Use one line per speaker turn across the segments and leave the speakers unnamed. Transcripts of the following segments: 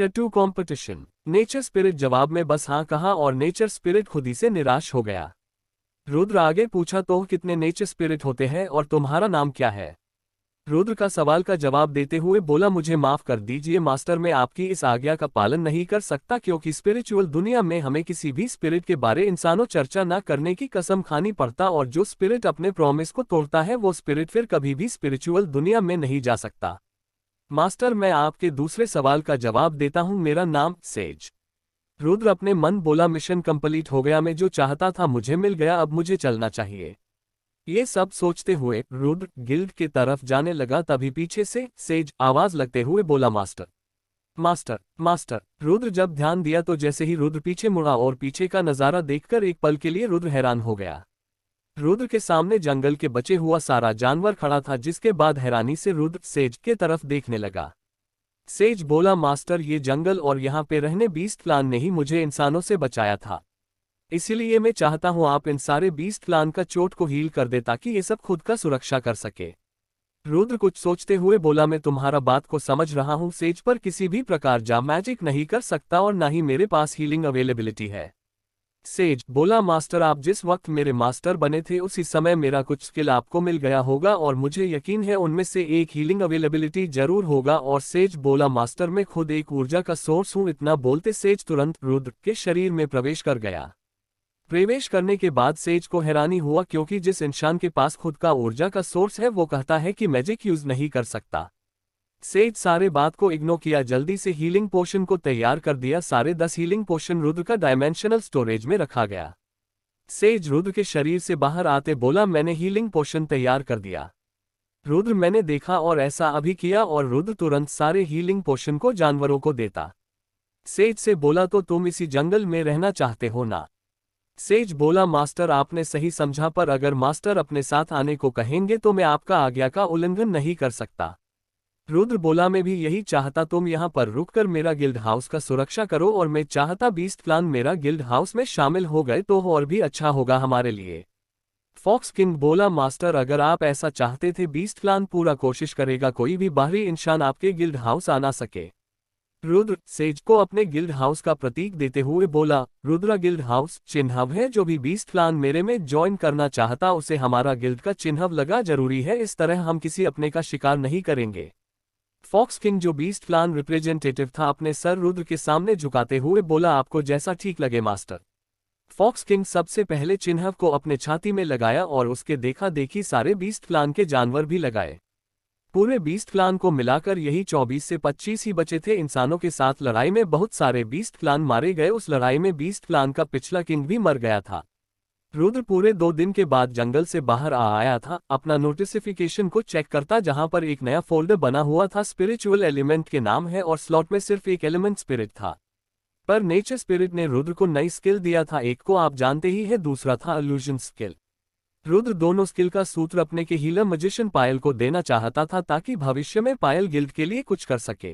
Tattoo competition. Nature spirit जवाब में बस हाँ कहा और नेचर स्पिरिट खुद ही से निराश हो गया। रुद्र आगे पूछा तो कितने नेचर स्पिरिट होते हैं और तुम्हारा नाम क्या है? रुद्र का सवाल का जवाब देते हुए बोला, मुझे माफ कर दीजिए मास्टर, मैं आपकी इस आज्ञा का पालन नहीं कर सकता क्योंकि स्पिरिचुअल दुनिया में हमें किसी भी स्पिरिट के बारे इंसानों चर्चा न करने की कसम खानी पड़ता और जो स्पिरिट अपने प्रॉमिस को तोड़ता है वो स्पिरिट फिर कभी भी स्पिरिचुअल दुनिया में नहीं जा सकता। मास्टर, मैं आपके दूसरे सवाल का जवाब देता हूँ, मेरा नाम सेज। रुद्र अपने मन बोला, मिशन कंप्लीट हो गया, मैं जो चाहता था मुझे मिल गया, अब मुझे चलना चाहिए। ये सब सोचते हुए रुद्र गिल्ड की तरफ जाने लगा, तभी पीछे से सेज आवाज लगते हुए बोला, मास्टर मास्टर मास्टर। रुद्र जब ध्यान दिया तो जैसे ही रुद्र पीछे मुड़ा और पीछे का नजारा देखकर एक पल के लिए रुद्र हैरान हो गया। रुद्र के सामने जंगल के बचे हुआ सारा जानवर खड़ा था, जिसके बाद हैरानी से रुद्र सेज के तरफ देखने लगा। सेज बोला, मास्टर, ये जंगल और यहाँ पे रहने बीस्ट क्लान ने ही मुझे इंसानों से बचाया था, इसीलिए मैं चाहता हूँ आप इन सारे बीस्ट क्लान का चोट को हील कर दे ताकि ये सब खुद का सुरक्षा कर सके। रुद्र कुछ सोचते हुए बोला, मैं तुम्हारा बात को समझ रहा हूँ सेज, पर किसी भी प्रकार जा मैजिक नहीं कर सकता और ना ही मेरे पास हीलिंग अवेलेबिलिटी है। सेज बोला, मास्टर, आप जिस वक्त मेरे मास्टर बने थे उसी समय मेरा कुछ स्किल आपको मिल गया होगा और मुझे यकीन है उनमें से एक हीलिंग अवेलेबिलिटी जरूर होगा। और सेज बोला, मास्टर, मैं खुद एक ऊर्जा का सोर्स हूँ। इतना बोलते सेज तुरंत रुद्र के शरीर में प्रवेश कर गया। प्रवेश करने के बाद सेज को हैरानी हुआ क्योंकि जिस इंसान के पास खुद का ऊर्जा का सोर्स है वो कहता है कि मैजिक यूज नहीं कर सकता। सेज सारे बात को इग्नोर किया, जल्दी से हीलिंग पोशन को तैयार कर दिया। सारे 10 हीलिंग पोशन रुद्र का डायमेंशनल स्टोरेज में रखा गया। सेज रुद्र के शरीर से बाहर आते बोला, मैंने हीलिंग पोशन तैयार कर दिया। रुद्र, मैंने देखा और ऐसा अभी किया। और रुद्र तुरंत सारे हीलिंग पोशन को जानवरों को देता। सेज से बोला, तो तुम इसी जंगल में रहना चाहते हो ना? सेज बोला, मास्टर, आपने सही समझा, पर अगर मास्टर अपने साथ आने को कहेंगे तो मैं आपका आज्ञा का उल्लंघन नहीं कर सकता। रुद्र बोला, मैं भी यही चाहता, तुम यहाँ पर रुककर मेरा गिल्ड हाउस का सुरक्षा करो और मैं चाहता बीस्ट क्लान मेरा गिल्ड हाउस में शामिल हो गए तो और भी अच्छा होगा हमारे लिए। फॉक्स किंग बोला, मास्टर, अगर आप ऐसा चाहते थे बीस्ट क्लान पूरा कोशिश करेगा कोई भी बाहरी इंसान आपके गिल्ड हाउस आ ना सके। रुद्र सेज को अपने गिल्ड हाउस का प्रतीक देते हुए बोला, रुद्रा गिल्ड हाउस चिन्हव है, जो भी बीस्ट क्लान मेरे में ज्वाइन करना चाहता उसे हमारा गिल्ड का चिन्हव लगा जरूरी है, इस तरह हम किसी अपने का शिकार नहीं करेंगे। फॉक्स किंग जो बीस्ट क्लान रिप्रेजेंटेटिव था अपने सर रुद्र के सामने झुकाते हुए बोला, आपको जैसा ठीक लगे मास्टर। फॉक्स किंग सबसे पहले चिन्हव को अपने छाती में लगाया और उसके देखा देखी सारे बीस्ट क्लान के जानवर भी लगाए। पूरे बीस्ट क्लान को मिलाकर यही 24 से 25 ही बचे थे। इंसानों के साथ लड़ाई में बहुत सारे बीस्ट क्लान मारे गए। उस लड़ाई में बीस्ट क्लान का पिछला किंग भी मर गया था। रुद्र पूरे 2 दिन के बाद जंगल से बाहर आ आया था। अपना नोटिफिकेशन को चेक करता जहां पर एक नया फोल्डर बना हुआ था, स्पिरिचुअल एलिमेंट के नाम है और स्लॉट में सिर्फ एक एलिमेंट स्पिरिट था। पर नेचर स्पिरिट ने रुद्र को नई स्किल दिया था, एक को आप जानते ही है, दूसरा था इल्यूजन स्किल। रुद्र दोनों स्किल का सूत्र अपने के हीलर मजिशियन पायल को देना चाहता था ताकि भविष्य में पायल गिल्ड के लिए कुछ कर सके।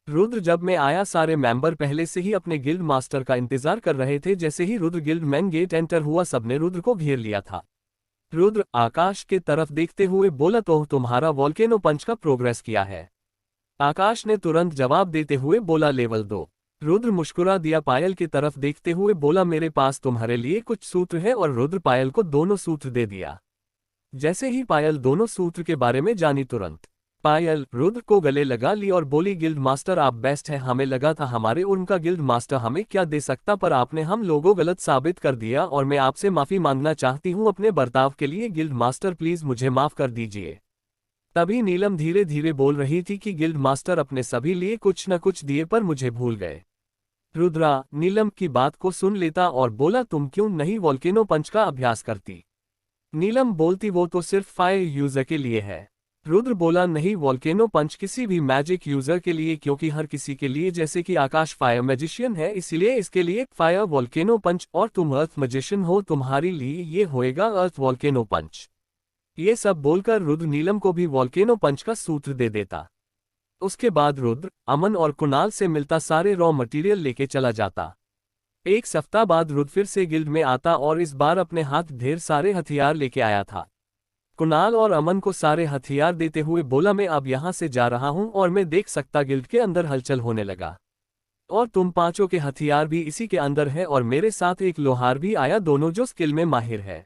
रुद्र जब मैं आया सारे मेंबर पहले से ही अपने गिल्ड मास्टर का इंतजार कर रहे थे। जैसे ही Rudra guild main gate enter हुआ सबने रुद्र को घेर लिया था। रुद्र आकाश के तरफ देखते हुए बोला, तो तुम्हारा वॉल्केनो पंच का प्रोग्रेस किया है? आकाश ने तुरंत जवाब देते हुए बोला, लेवल 2। रुद्र मुस्कुरा दिया, पायल की तरफ देखते हुए बोला, मेरे पास तुम्हारे लिए कुछ सूत्र है। और रुद्र पायल को दोनों सूत्र दे दिया। जैसे ही पायल दोनों सूत्र के बारे में जानी तुरंत पायल रुद्र को गले लगा ली और बोली, गिल्ड मास्टर आप बेस्ट है, हमें लगा था हमारे उनका गिल्ड मास्टर हमें क्या दे सकता, पर आपने हम लोगों गलत साबित कर दिया और मैं आपसे माफी मांगना चाहती हूँ अपने बर्ताव के लिए। गिल्ड मास्टर प्लीज मुझे माफ कर दीजिए। तभी नीलम धीरे धीरे बोल रही थी कि गिल्ड मास्टर अपने सभी लिए कुछ न कुछ दिए पर मुझे भूल गए। रुद्रा नीलम की बात को सुन लेता और बोला, तुम क्यों नहीं वॉल्केनो पंच का अभ्यास करती? नीलम बोलती, वो तो सिर्फ फायर यूजर के लिए है। रुद्र बोला, नहीं, वॉल्केनो पंच किसी भी मैजिक यूजर के लिए, क्योंकि हर किसी के लिए, जैसे कि आकाश फायर मैजिशियन है इसलिए इसके लिए फायर वॉल्केनो पंच, और तुम अर्थ मैजिशियन हो तुम्हारे लिए ये होएगा अर्थ वॉल्केनो पंच। ये सब बोलकर रुद्र नीलम को भी वॉल्केनो पंच का सूत्र दे देता। उसके बाद रुद्र अमन और कुणाल से मिलता सारे रॉ मटेरियल लेके चला जाता। एक सप्ताह बाद रुद्र फिर से गिल्ड में आता और इस बार अपने हाथ ढेर सारे हथियार लेके आया था। कुणाल और अमन को सारे हथियार देते हुए बोला, मैं अब यहाँ से जा रहा हूँ और मैं देख सकता गिल्ड के अंदर हलचल होने लगा। और तुम पांचों के हथियार भी इसी के अंदर है और मेरे साथ एक लोहार भी आया, दोनों जो स्किल में माहिर है।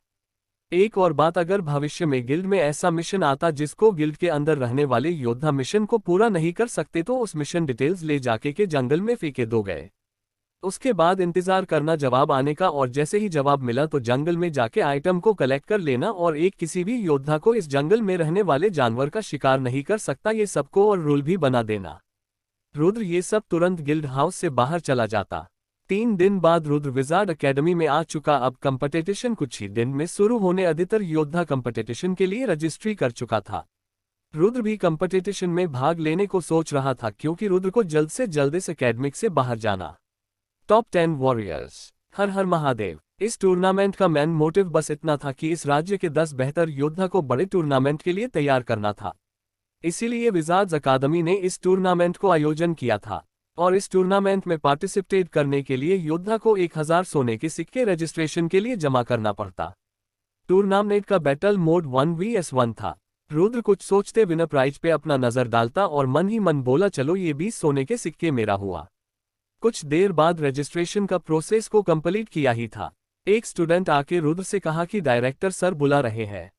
एक और बात, अगर भविष्य में गिल्ड में ऐसा मिशन आता जिसको गिल्ड के अंदर रहने वाले योद्धा मिशन को पूरा नहीं कर सकते तो उस मिशन डिटेल्स ले जाके के जंगल में फेंके दो गए। उसके बाद इंतजार करना जवाब आने का, और जैसे ही जवाब मिला तो जंगल में जाके आइटम को कलेक्ट कर लेना, और एक किसी भी योद्धा को इस जंगल में रहने वाले जानवर का शिकार नहीं कर सकता ये सबको और रूल भी बना देना। रुद्र ये सब तुरंत गिल्ड हाउस से बाहर चला जाता। 3 दिन बाद रुद्र विजार्ड एकेडमी में आ चुका। अब कंपटीशन कुछ ही दिन में शुरू होने, अधिकतर योद्धा कंपटीशन के लिए रजिस्ट्री कर चुका था। रुद्र भी कंपटीशन में भाग लेने को सोच रहा था क्योंकि रुद्र को जल्द से जल्द इस एकेडमिक से बाहर जाना। Top 10 warriors. हर हर महादेव। इस टूर्नामेंट का मेन मोटिव बस इतना था कि इस राज्य के 10 बेहतर योद्धा को बड़े टूर्नामेंट के लिए तैयार करना था। इसीलिए विजार्ड्स अकादमी ने इस टूर्नामेंट को आयोजन किया था, और इस टूर्नामेंट में पार्टिसिपेट करने के लिए योद्धा को 1000 सोने के सिक्के रजिस्ट्रेशन के लिए जमा करना पड़ता। टूर्नामेंट का बैटल मोड 1vs1 था। रुद्र कुछ सोचते बिना प्राइज पे अपना नजर डालता और मन ही मन बोला, चलो ये 20 सोने के सिक्के मेरा हुआ। कुछ देर बाद रजिस्ट्रेशन का प्रोसेस को कंप्लीट किया ही था। एक स्टूडेंट आके रुद्र से कहा कि डायरेक्टर सर बुला रहे हैं।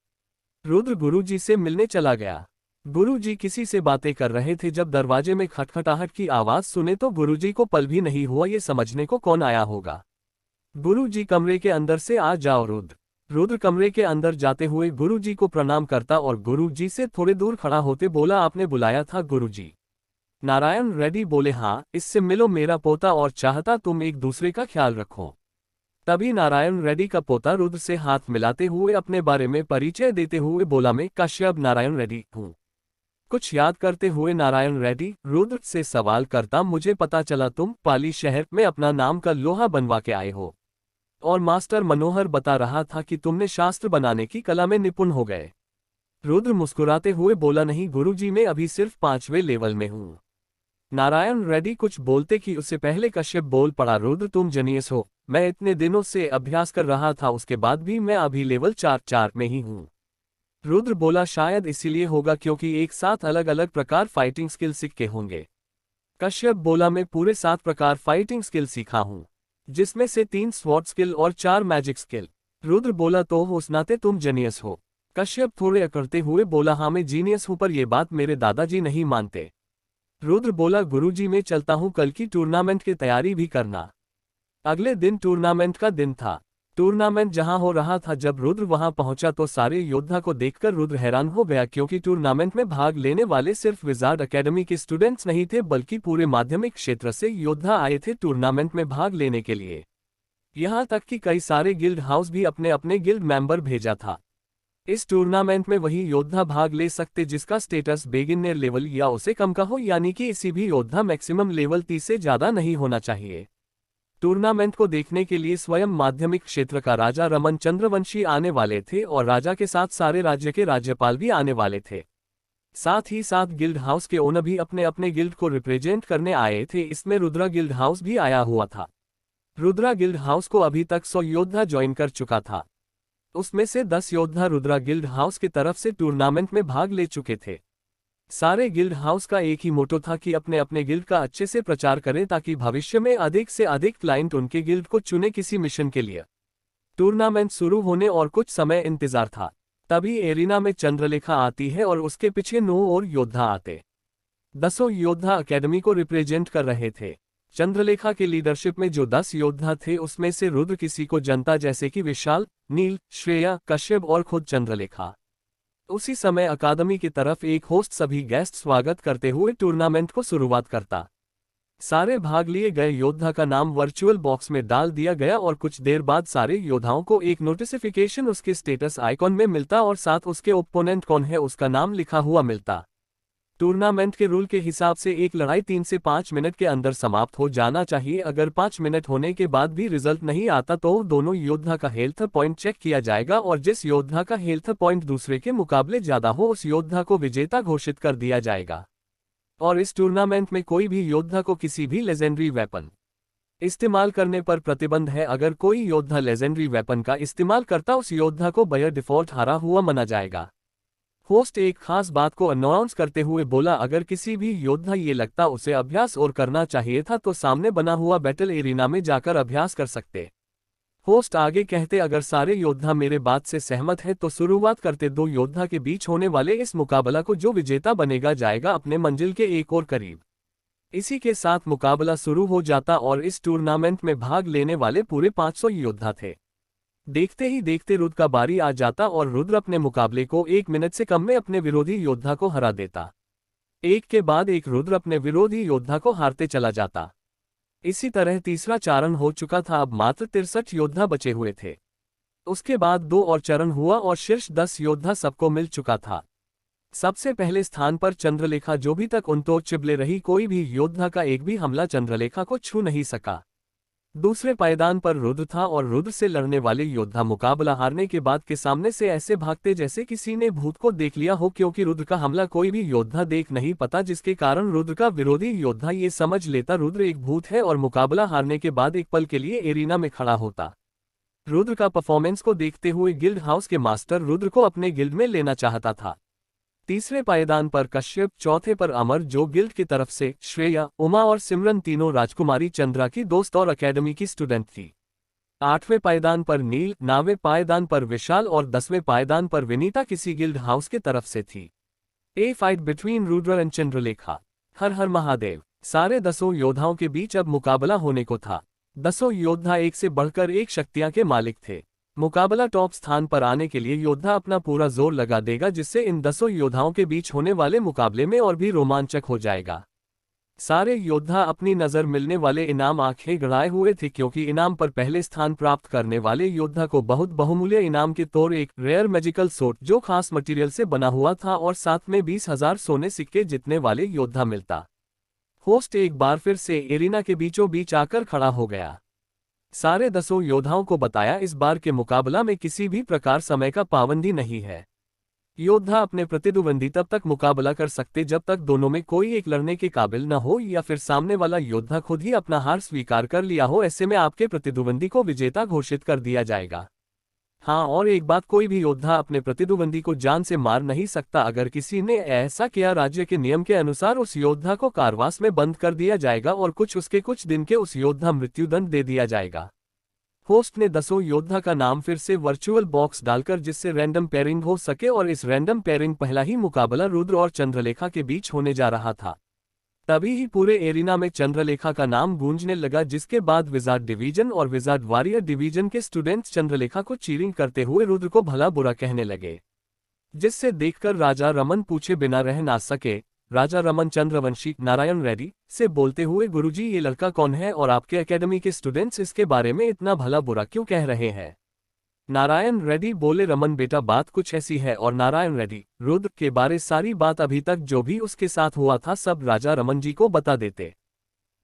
रुद्र गुरुजी से मिलने चला गया। गुरुजी किसी से बातें कर रहे थे। जब दरवाजे में खटखटाहट की आवाज सुने तो गुरुजी को पल भी नहीं हुआ ये समझने को कौन आया होगा। गुरुजी कमरे के अंदर से आ जाओ रुद्र। रुद्र कमरे के अंदर जाते हुए गुरुजी को प्रणाम करता और गुरुजी से थोड़े दूर खड़ा होते बोला, आपने बुलाया था गुरुजी? नारायण रेड्डी बोले, हाँ, इससे मिलो, मेरा पोता और चाहता तुम एक दूसरे का ख्याल रखो। तभी नारायण रेड्डी का पोता रुद्र से हाथ मिलाते हुए अपने बारे में परिचय देते हुए बोला, मैं कश्यप नारायण रेड्डी हूँ। कुछ याद करते हुए नारायण रेड्डी रुद्र से सवाल करता, मुझे पता चला तुम पाली शहर में अपना नाम का लोहा बनवा के आए हो, और मास्टर मनोहर बता रहा था कि तुमने शास्त्र बनाने की कला में निपुण हो गए। रुद्र मुस्कुराते हुए बोला, नहीं गुरुजी, मैं अभी सिर्फ 5वें लेवल में हूँ। नारायण रेड्डी कुछ बोलते कि उससे पहले कश्यप बोल पड़ा, रुद्र तुम जीनियस हो, मैं इतने दिनों से अभ्यास कर रहा था, उसके बाद भी मैं अभी लेवल 4 में ही हूँ। रुद्र बोला, शायद इसीलिए होगा क्योंकि एक साथ अलग अलग प्रकार फाइटिंग स्किल सीखे होंगे। कश्यप बोला, मैं पूरे 7 प्रकार फाइटिंग स्किल सीखा हूँ, जिसमें से 3 स्वॉर्ड स्किल और 4 मैजिक स्किल। रुद्र बोला, तो उस नाते तुम जीनियस हो। कश्यप थोड़े अकड़ते हुए बोला, हाँ मैं जीनियस हूँ, पर यह बात मेरे दादाजी नहीं मानते। रुद्र बोला, गुरुजी मैं चलता हूँ, कल की टूर्नामेंट की तैयारी भी करना। अगले दिन टूर्नामेंट का दिन था। टूर्नामेंट जहां हो रहा था, जब रुद्र वहां पहुंचा तो सारे योद्धा को देखकर रुद्र हैरान हो गया क्योंकि टूर्नामेंट में भाग लेने वाले सिर्फ विजार्ड एकेडमी के स्टूडेंट्स नहीं थे बल्कि पूरे माध्यमिक क्षेत्र से योद्धा आए थे टूर्नामेंट में भाग लेने के लिए। यहां तक कि कई सारे गिल्ड हाउस भी अपने अपने गिल्ड मेंबर भेजा था। इस टूर्नामेंट में वही योद्धा भाग ले सकते जिसका स्टेटस बिगिनर लेवल या उससे कम का हो, यानी कि किसी भी योद्धा मैक्सिमम लेवल 30 से ज्यादा नहीं होना चाहिए। टूर्नामेंट को देखने के लिए स्वयं माध्यमिक क्षेत्र का राजा रमन चंद्रवंशी आने वाले थे और राजा के साथ सारे राज्य के राज्यपाल भी आने वाले थे। साथ ही साथ गिल्ड हाउस के ओनर भी अपने अपने गिल्ड को रिप्रेजेंट करने आए थे। इसमें रुद्रा गिल्ड हाउस भी आया हुआ था। रुद्रा गिल्ड हाउस को अभी तक 100 योद्धा ज्वाइन कर चुका था। उसमें से 10 योद्धा रुद्रा गिल्ड हाउस की तरफ से टूर्नामेंट में भाग ले चुके थे। सारे गिल्ड हाउस का एक ही मोटो था कि अपने अपने गिल्ड का अच्छे से प्रचार करें ताकि भविष्य में अधिक से अधिक क्लाइंट उनके गिल्ड को चुने किसी मिशन के लिए। टूर्नामेंट शुरू होने और कुछ समय इंतजार था, तभी एरिना में चंद्रलेखा आती है और उसके पीछे 9 और योद्धा आते। 10 योद्धा एकेडमी को रिप्रेजेंट कर रहे थे। चंद्रलेखा के लीडरशिप में जो 10 योद्धा थे उसमें से रुद्र किसी को जनता जैसे कि विशाल, नील, श्रेया, कश्यप और खुद चंद्रलेखा। उसी समय अकादमी की तरफ एक होस्ट सभी गेस्ट स्वागत करते हुए टूर्नामेंट को शुरुआत करता। सारे भाग लिए गए योद्धा का नाम वर्चुअल बॉक्स में डाल दिया गया और कुछ देर बाद सारे योद्धाओं को एक नोटिफिकेशन उसके स्टेटस आइकॉन में मिलता और साथ उसके ओपोनेंट कौन है उसका नाम लिखा हुआ मिलता। टूर्नामेंट के रूल के हिसाब से एक लड़ाई 3 से 5 मिनट के अंदर समाप्त हो जाना चाहिए। अगर 5 मिनट होने के बाद भी रिजल्ट नहीं आता तो दोनों योद्धा का हेल्थ पॉइंट चेक किया जाएगा और जिस योद्धा का हेल्थ पॉइंट दूसरे के मुकाबले ज्यादा हो उस योद्धा को विजेता घोषित कर दिया जाएगा। और इस टूर्नामेंट में कोई भी योद्धा को किसी भी लेजेंडरी वेपन इस्तेमाल करने पर प्रतिबंध है। अगर कोई योद्धा लेजेंडरी वेपन का इस्तेमाल करता उस योद्धा को बाय डिफॉल्ट हारा हुआ माना जाएगा। होस्ट एक खास बात को अनाउंस करते हुए बोला, अगर किसी भी योद्धा ये लगता उसे अभ्यास और करना चाहिए था तो सामने बना हुआ बैटल एरिना में जाकर अभ्यास कर सकते। होस्ट आगे कहते, अगर सारे योद्धा मेरे बात से सहमत हैं तो शुरुआत करते। दो योद्धा के बीच होने वाले इस मुकाबला को जो विजेता बनेगा जाएगा अपने मंजिल के एक और करीब। इसी के साथ मुकाबला शुरू हो जाता और इस टूर्नामेंट में भाग लेने वाले पूरे 500 योद्धा थे। देखते ही देखते रुद्र का बारी आ जाता और रुद्र अपने मुकाबले को 1 मिनट से कम में अपने विरोधी योद्धा को हरा देता। एक के बाद एक रुद्र अपने विरोधी योद्धा को हारते चला जाता। इसी तरह तीसरा चरण हो चुका था, अब मात्र 63 योद्धा बचे हुए थे। उसके बाद 2 और चरण हुआ और शीर्ष 10 योद्धा सबको मिल चुका था। सबसे पहले स्थान पर चंद्रलेखा, जो भी तक उन तो चिबले रही, कोई भी योद्धा का एक भी हमला चंद्रलेखा को छू नहीं सका। दूसरे पायदान पर रुद्र था और रुद्र से लड़ने वाले योद्धा मुकाबला हारने के बाद के सामने से ऐसे भागते जैसे किसी ने भूत को देख लिया हो, क्योंकि रुद्र का हमला कोई भी योद्धा देख नहीं पाता, जिसके कारण रुद्र का विरोधी योद्धा ये समझ लेता रुद्र एक भूत है और मुकाबला हारने के बाद एक पल के लिए एरिना में खड़ा होता। रुद्र का परफॉर्मेंस को देखते हुए गिल्ड हाउस के मास्टर रुद्र को अपने गिल्ड में लेना चाहता था। तीसरे पायदान पर कश्यप, चौथे पर अमर, जो गिल्ड की तरफ से श्रेया, उमा और सिमरन तीनों राजकुमारी चंद्रा की दोस्त और एकेडमी की स्टूडेंट थी। 8वें पायदान पर नील, 9वें पायदान पर विशाल और 10वें पायदान पर विनीता किसी गिल्ड हाउस के तरफ से थी। A fight between Rudra and Chandralekha. हर हर महादेव। सारे 10 योद्धाओं के बीच अब मुकाबला होने को था। 10 योद्धा एक से बढ़कर एक शक्तियां के मालिक थे। मुकाबला टॉप स्थान पर आने के लिए योद्धा अपना पूरा जोर लगा देगा, जिससे इन 10 योद्धाओं के बीच होने वाले मुकाबले में और भी रोमांचक हो जाएगा। सारे योद्धा अपनी नजर मिलने वाले इनाम आंखें गड़ाए हुए थे, क्योंकि इनाम पर पहले स्थान प्राप्त करने वाले योद्धा को बहुत बहुमूल्य इनाम के तौर एक रेयर मैजिकल सोट, जो खास मटेरियल से बना हुआ था, और साथ में 20,000 सोने सिक्के जितने वाले योद्धा मिलता। होस्ट एक बार फिर से एरिना के बीचों बीच आकर खड़ा हो गया। सारे 10 योद्धाओं को बताया, इस बार के मुकाबला में किसी भी प्रकार समय का पाबंदी नहीं है। योद्धा अपने प्रतिद्वंदी तब तक मुकाबला कर सकते जब तक दोनों में कोई एक लड़ने के काबिल न हो, या फिर सामने वाला योद्धा खुद ही अपना हार स्वीकार कर लिया हो। ऐसे में आपके प्रतिद्वंदी को विजेता घोषित कर दिया जाएगा। हाँ, और एक बात, कोई भी योद्धा अपने प्रतिद्वंदी को जान से मार नहीं सकता। अगर किसी ने ऐसा किया, राज्य के नियम के अनुसार उस योद्धा को कारावास में बंद कर दिया जाएगा और कुछ दिन के उस योद्धा मृत्युदंड दे दिया जाएगा। होस्ट ने 10 योद्धा का नाम फिर से वर्चुअल बॉक्स डालकर, जिससे रैंडम पेयरिंग हो सके, और इस रैंडम पेयरिंग पहला ही मुकाबला रुद्र और चंद्रलेखा के बीच होने जा रहा था। तभी ही पूरे एरिना में चंद्रलेखा का नाम गूंजने लगा, जिसके बाद विजार्ड डिवीजन और विजार्ड वॉरियर डिवीजन के स्टूडेंट्स चंद्रलेखा को चीरिंग करते हुए रुद्र को भला बुरा कहने लगे, जिससे देखकर राजा रमन पूछे बिना रह ना सके। राजा रमन चंद्रवंशी नारायण रेड्डी से बोलते हुए, गुरुजी ये लड़का कौन है और आपके एकेडमी के स्टूडेंट्स इसके बारे में इतना भला बुरा क्यों कह रहे हैं? नारायण रेड्डी बोले, रमन बेटा बात कुछ ऐसी है। और नारायण रेड्डी रुद्र के बारे सारी बात अभी तक जो भी उसके साथ हुआ था सब राजा रमन जी को बता देते।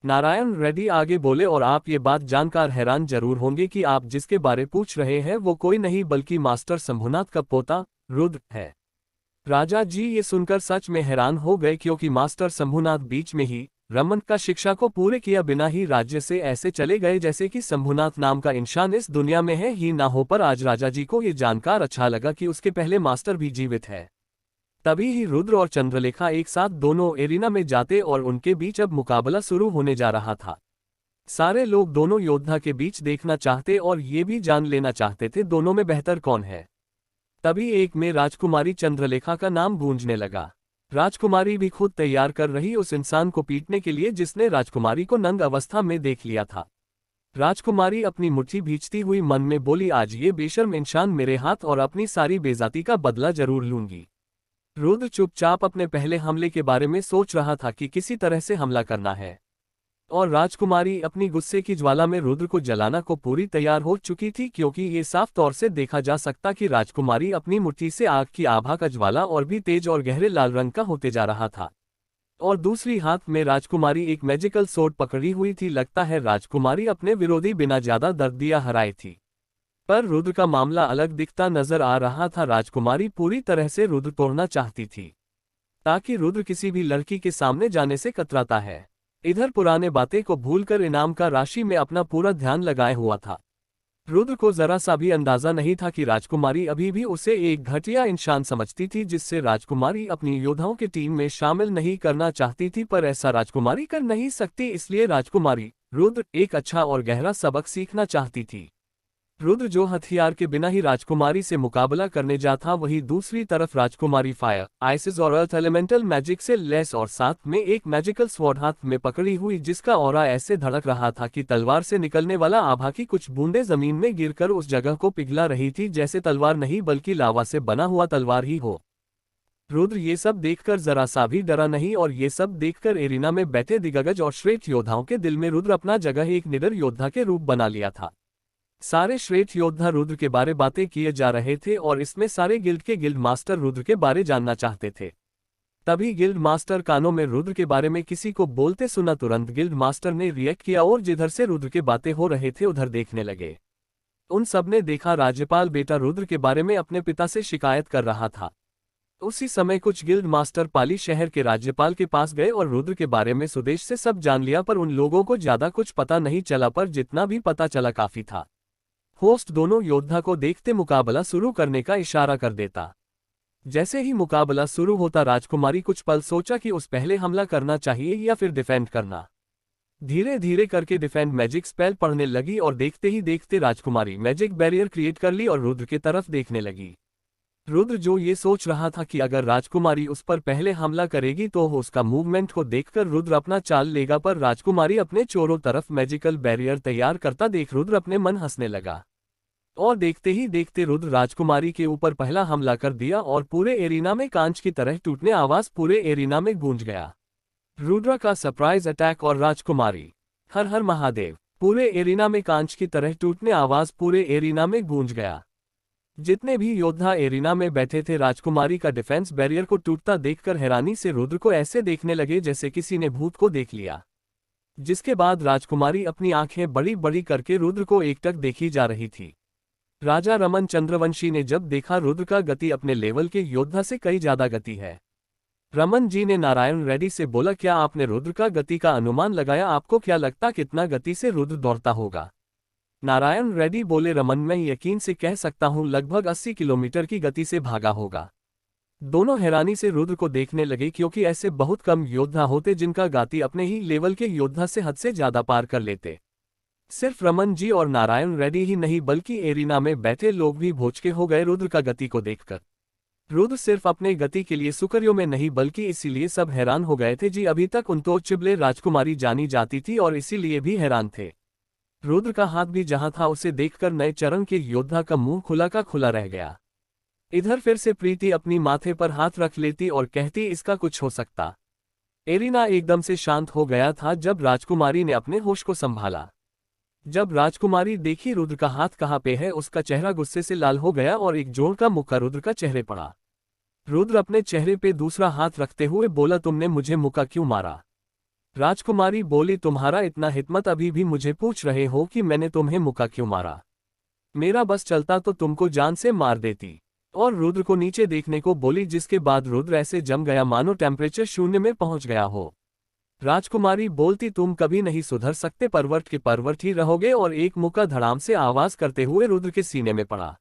नारायण रेड्डी आगे बोले, और आप ये बात जानकर हैरान जरूर होंगे कि आप जिसके बारे पूछ रहे हैं वो कोई नहीं बल्कि मास्टर शंभुनाथ का पोता रुद्र है। राजा जी ये सुनकर सच में हैरान हो गए, क्योंकि मास्टर शंभुनाथ बीच में ही रमन का शिक्षा को पूरे किया बिना ही राज्य से ऐसे चले गए जैसे कि शंभुनाथ नाम का इंसान इस दुनिया में है ही ना हो। पर आज राजा जी को ये जानकर अच्छा लगा कि उसके पहले मास्टर भी जीवित है। तभी ही रुद्र और चंद्रलेखा एक साथ दोनों एरिना में जाते और उनके बीच अब मुकाबला शुरू होने जा रहा था। सारे लोग दोनों योद्धा के बीच देखना चाहते और ये भी जान लेना चाहते थे दोनों में बेहतर कौन है। तभी एक में राजकुमारी चंद्रलेखा का नाम गूंजने लगा। राजकुमारी भी खुद तैयार कर रही उस इंसान को पीटने के लिए जिसने राजकुमारी को नंग अवस्था में देख लिया था। राजकुमारी अपनी मुट्ठी भींचती हुई मन में बोली, आज ये बेशर्म इंसान मेरे हाथ और अपनी सारी बेइज्जती का बदला जरूर लूंगी। रुद्र चुपचाप अपने पहले हमले के बारे में सोच रहा था कि किसी तरह से हमला करना है, और राजकुमारी अपनी गुस्से की ज्वाला में रुद्र को जलाना को पूरी तैयार हो चुकी थी, क्योंकि ये साफ तौर से देखा जा सकता कि राजकुमारी अपनी मुट्ठी से आग की आभा का ज्वाला और भी तेज और गहरे लाल रंग का होते जा रहा था। और दूसरी हाथ में राजकुमारी एक मैजिकल सोर्ड पकड़ी हुई थी। लगता है राजकुमारी अपने विरोधी बिना ज्यादा दर्द दिया हराई थी। पर रुद्र का मामला अलग दिखता नजर आ रहा था। राजकुमारी पूरी तरह से रुद्र तोड़ना चाहती थी, ताकि रुद्र किसी भी लड़की के सामने जाने से कतराता है। इधर पुराने बातें को भूलकर इनाम का राशि में अपना पूरा ध्यान लगाए हुआ था। रुद्र को जरा सा भी अंदाजा नहीं था कि राजकुमारी अभी भी उसे एक घटिया इंसान समझती थी, जिससे राजकुमारी अपनी योद्धाओं की टीम में शामिल नहीं करना चाहती थी, पर ऐसा राजकुमारी कर नहीं सकती, इसलिए राजकुमारी रुद्र एक अच्छा और गहरा सबक सीखना चाहती थी। रुद्र जो हथियार के बिना ही राजकुमारी से मुकाबला करने जाता, वही दूसरी तरफ राजकुमारी फायर, आइसिस और अर्थ एलिमेंटल मैजिक से लेस और साथ में एक मैजिकल स्वॉर्ड हाथ में पकड़ी हुई, जिसका ऑरा ऐसे धड़क रहा था कि तलवार से निकलने वाला आभा की कुछ बूंदें जमीन में गिरकर उस जगह को पिघला रही थी, जैसे तलवार नहीं बल्कि लावा से बना हुआ तलवार ही हो। रुद्र ये सब देखकर जरा सा भी डरा नहीं, और ये सब देखकर एरिना में बैठे दिग्गज और श्रेष्ठ योद्धाओं के दिल में रुद्र अपना जगह एक निडर योद्धा के रूप बना लिया था। सारे श्रेष्ठ योद्धा रुद्र के बारे बातें किए जा रहे थे, और इसमें सारे गिल्ड के गिल्ड मास्टर रुद्र के बारे जानना चाहते थे। तभी गिल्ड मास्टर कानों में रुद्र के बारे में किसी को बोलते सुना, तुरंत गिल्ड मास्टर ने रिएक्ट किया और जिधर से रुद्र के बातें हो रहे थे उधर देखने लगे। उन सब ने देखा राज्यपाल बेटा रुद्र के बारे में अपने पिता से शिकायत कर रहा था। उसी समय कुछ गिल्ड मास्टर पाली शहर के राज्यपाल के पास गए और रुद्र के बारे में स्वदेश से सब जान लिया, पर उन लोगों को ज्यादा कुछ पता नहीं चला, पर जितना भी पता चला काफी था। होस्ट दोनों योद्धा को देखते मुकाबला शुरू करने का इशारा कर देता। जैसे ही मुकाबला शुरू होता, राजकुमारी कुछ पल सोचा कि उस पहले हमला करना चाहिए या फिर डिफेंड करना। धीरे धीरे करके डिफेंड मैजिक स्पेल पढ़ने लगी, और देखते ही देखते राजकुमारी मैजिक बैरियर क्रिएट कर ली और रुद्र की तरफ देखने लगी। रुद्र जो ये सोच रहा था कि अगर राजकुमारी उस पर पहले हमला करेगी तो उसका मूवमेंट को देखकर रुद्र अपना चाल लेगा, पर राजकुमारी अपने चारों तरफ मैजिकल बैरियर तैयार करता देख रुद्र अपने मन हंसने लगा। और देखते ही देखते रुद्र राजकुमारी के ऊपर पहला हमला कर दिया, और पूरे एरिना में कांच की तरह टूटने आवाज पूरे एरिना में गूंज गया। रुद्र का सरप्राइज अटैक और राजकुमारी। हर हर महादेव। पूरे एरिना में कांच की तरह टूटने आवाज पूरे एरिना में गूंज गया। जितने भी योद्धा एरिना में बैठे थे, राजकुमारी का डिफेंस बैरियर को टूटता देखकर हैरानी से रुद्र को ऐसे देखने लगे जैसे किसी ने भूत को देख लिया। जिसके बाद राजकुमारी अपनी आंखें बड़ी बड़ी करके रुद्र को एकटक देखी जा रही थी। राजा रमन चंद्रवंशी ने जब देखा रुद्र का गति अपने लेवल के योद्धा से कई ज्यादा गति है। रमन जी ने नारायण रेड्डी से बोला, क्या आपने रुद्र का गति का अनुमान लगाया? आपको क्या लगता कितना गति से रुद्र दौड़ता होगा? नारायण रेड्डी बोले, रमन मैं यकीन से कह सकता हूं लगभग 80 किलोमीटर की गति से भागा होगा। दोनों हैरानी से रुद्र को देखने लगे, क्योंकि ऐसे बहुत कम योद्धा होते जिनका गति अपने ही लेवल के योद्धा से हद से ज्यादा पार कर लेते। सिर्फ रमन जी और नारायण रेड्डी ही नहीं, बल्कि एरिना में बैठे लोग भी भौचके हो गए रुद्र का गति को देखकर। रुद्र सिर्फ अपने गति के लिए सुकरियों में नहीं, बल्कि इसीलिए सब हैरान हो गए थे जी। अभी तक उनटोचेबल राजकुमारी जानी जाती थी और इसीलिए भी हैरान थे। रुद्र का हाथ भी जहां था उसे देखकर नए चरण के योद्धा का मुंह खुला का खुला रह गया। इधर फिर से प्रीति अपनी माथे पर हाथ रख लेती और कहती, इसका कुछ हो सकता। एरिना एकदम से शांत हो गया था जब राजकुमारी ने अपने होश को संभाला। जब राजकुमारी देखी रुद्र का हाथ कहाँ पे है, उसका चेहरा गुस्से से लाल हो गया और एक जोर का मुक्का रुद्र का चेहरे पड़ा। रुद्र अपने चेहरे पे दूसरा हाथ रखते हुए बोला, तुमने मुझे मुक्का क्यों मारा? राजकुमारी बोली, तुम्हारा इतना हिम्मत अभी भी मुझे पूछ रहे हो कि मैंने तुम्हें मुक्का क्यों मारा? मेरा बस चलता तो तुमको जान से मार देती। और रुद्र को नीचे देखने को बोली, जिसके बाद रुद्र ऐसे जम गया मानो टेम्परेचर 0 में पहुंच गया हो। राजकुमारी बोलती, तुम कभी नहीं सुधर सकते, परवर्त के परवर्त ही रहोगे। और एक मुक्का धड़ाम से आवाज करते हुए रुद्र के सीने में पड़ा।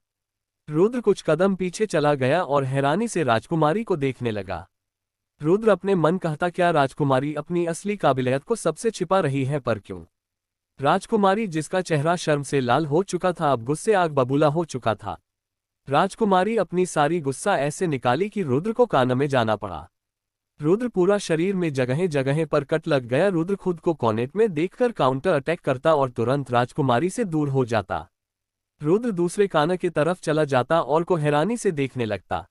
रुद्र कुछ कदम पीछे चला गया और हैरानी से राजकुमारी को देखने लगा। रुद्र अपने मन कहता, क्या राजकुमारी अपनी असली काबिलियत को सबसे छिपा रही है? पर क्यों? राजकुमारी जिसका चेहरा शर्म से लाल हो चुका था, अब गुस्से आग बबूला हो चुका था। राजकुमारी अपनी सारी गुस्सा ऐसे निकाली कि रुद्र को कान में जाना पड़ा। रुद्र पूरा शरीर में जगह जगह पर कट लग गया। रुद्र खुद को कॉर्नेट में देखकर काउंटर अटैक करता और तुरंत राजकुमारी से दूर हो जाता। रुद्र दूसरे कान की तरफ चला जाता और को हैरानी से देखने लगता।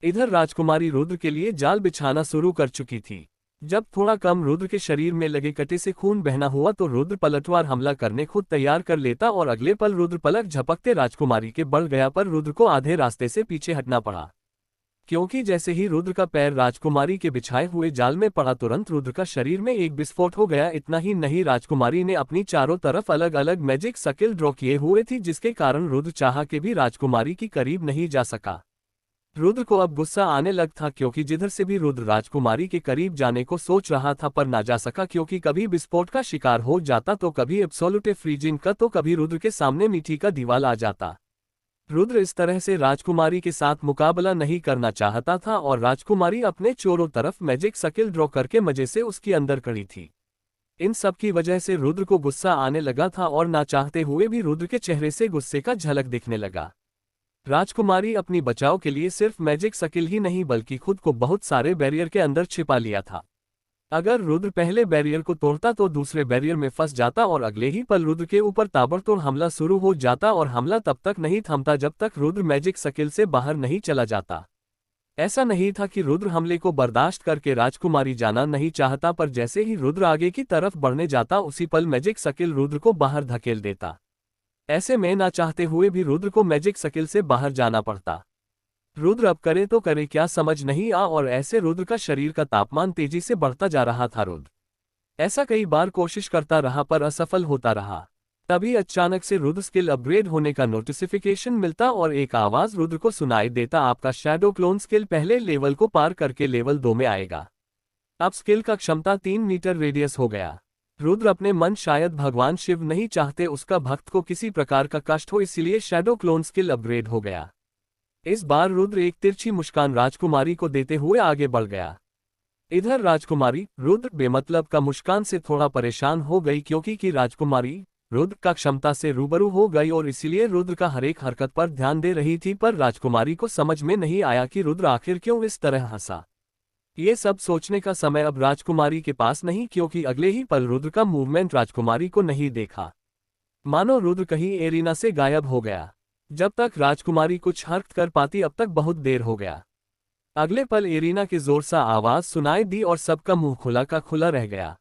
इधर राजकुमारी रुद्र के लिए जाल बिछाना शुरू कर चुकी थी। जब थोड़ा कम रुद्र के शरीर में लगे कटे से खून बहना हुआ तो रुद्र पलटवार हमला करने खुद तैयार कर लेता, और अगले पल रुद्र पलक झपकते राजकुमारी के बढ़ गया, पर रुद्र को आधे रास्ते से पीछे हटना पड़ा। क्योंकि जैसे ही रुद्र का पैर राजकुमारी के बिछाए हुए जाल में पड़ा, तुरंत रुद्र का शरीर में एक विस्फोट हो गया। इतना ही नहीं, राजकुमारी ने अपनी चारों तरफ अलग अलग मैजिक स्किल ड्रॉ किए हुए थी, जिसके कारण रुद्र चाह के भी राजकुमारी की करीब नहीं जा सका। रुद्र को अब गुस्सा आने लग था क्योंकि जिधर से भी रुद्र राजकुमारी के करीब जाने को सोच रहा था पर ना जा सका क्योंकि कभी विस्फोट का शिकार हो जाता तो कभी एब्सोल्यूट फ्रीजिंग का तो कभी रुद्र के सामने मिट्टी का दीवार आ जाता। रुद्र इस तरह से राजकुमारी के साथ मुकाबला नहीं करना चाहता था और राजकुमारी अपने चोरों तरफ मैजिक स्किल ड्रॉ करके मजे से उसके अंदर खड़ी थी। इन सब की वजह से रुद्र को गुस्सा आने लगा था और ना चाहते हुए भी रुद्र के चेहरे से गुस्से का झलक दिखने लगा। राजकुमारी अपनी बचाव के लिए सिर्फ मैजिक स्किल ही नहीं बल्कि खुद को बहुत सारे बैरियर के अंदर छिपा लिया था। अगर रुद्र पहले बैरियर को तोड़ता तो दूसरे बैरियर में फंस जाता और अगले ही पल रुद्र के ऊपर ताबड़तोड़ हमला शुरू हो जाता और हमला तब तक नहीं थमता जब तक रुद्र मैजिक स्किल से बाहर नहीं चला जाता। ऐसा नहीं था कि रुद्र हमले को बर्दाश्त करके राजकुमारी जाना नहीं चाहता पर जैसे ही रुद्र आगे की तरफ बढ़ने जाता उसी पल मैजिक स्किल रुद्र को बाहर धकेल देता। ऐसे में ना चाहते हुए भी रुद्र को मैजिक स्किल से बाहर जाना पड़ता। रुद्र अब करे तो करे क्या समझ नहीं आ और ऐसे रुद्र का शरीर का तापमान तेजी से बढ़ता जा रहा था। रुद्र ऐसा कई बार कोशिश करता रहा पर असफल होता रहा। तभी अचानक से रुद्र स्किल अपग्रेड होने का नोटिफिकेशन मिलता और एक आवाज रुद्र को सुनाई देता, आपका शैडो क्लोन स्किल पहले लेवल को पार करके लेवल 2 में आएगा। अब स्किल का क्षमता 3 मीटर रेडियस हो गया। रुद्र अपने मन शायद भगवान शिव नहीं चाहते उसका भक्त को किसी प्रकार का कष्ट हो इसलिए शैडो क्लोन स्किल अपग्रेड हो गया। इस बार रुद्र एक तिरछी मुस्कान राजकुमारी को देते हुए आगे बढ़ गया। इधर राजकुमारी रुद्र बेमतलब का मुस्कान से थोड़ा परेशान हो गई क्योंकि राजकुमारी रुद्र का क्षमता से रूबरू हो गई और इसीलिए रुद्र का हर एक हरकत पर ध्यान दे रही थी पर राजकुमारी को समझ में नहीं आया कि रुद्र आखिर क्यों इस तरह हंसा। ये सब सोचने का समय अब राजकुमारी के पास नहीं क्योंकि अगले ही पल रुद्र का मूवमेंट राजकुमारी को नहीं देखा। मानो रुद्र कहीं एरिना से गायब हो गया। जब तक राजकुमारी कुछ हरकत कर पाती अब तक बहुत देर हो गया। अगले पल एरिना की जोर सा आवाज सुनाई दी और सबका मुंह खुला का खुला रह गया।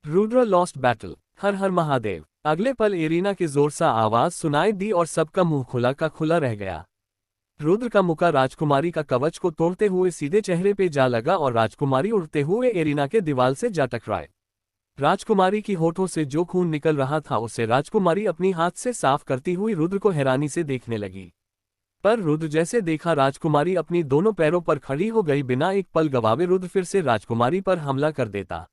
रुद्र लॉस्ट बैटल, हर हर महादेव। अगले पल एरिना की जोर सा आवाज सुनाई दी और सबका मुंह खुला का खुला रह गया। रुद्र का मुक्का राजकुमारी का कवच को तोड़ते हुए सीधे चेहरे पे जा लगा और राजकुमारी उड़ते हुए एरिना के दीवार से जा टकराए। राजकुमारी की होठों से जो खून निकल रहा था उसे राजकुमारी अपनी हाथ से साफ करती हुई रुद्र को हैरानी से देखने लगी। पर रुद्र जैसे देखा राजकुमारी अपनी दोनों पैरों पर खड़ी हो गई। बिना एक पल गवावे रुद्र फिर से राजकुमारी पर हमला कर देता।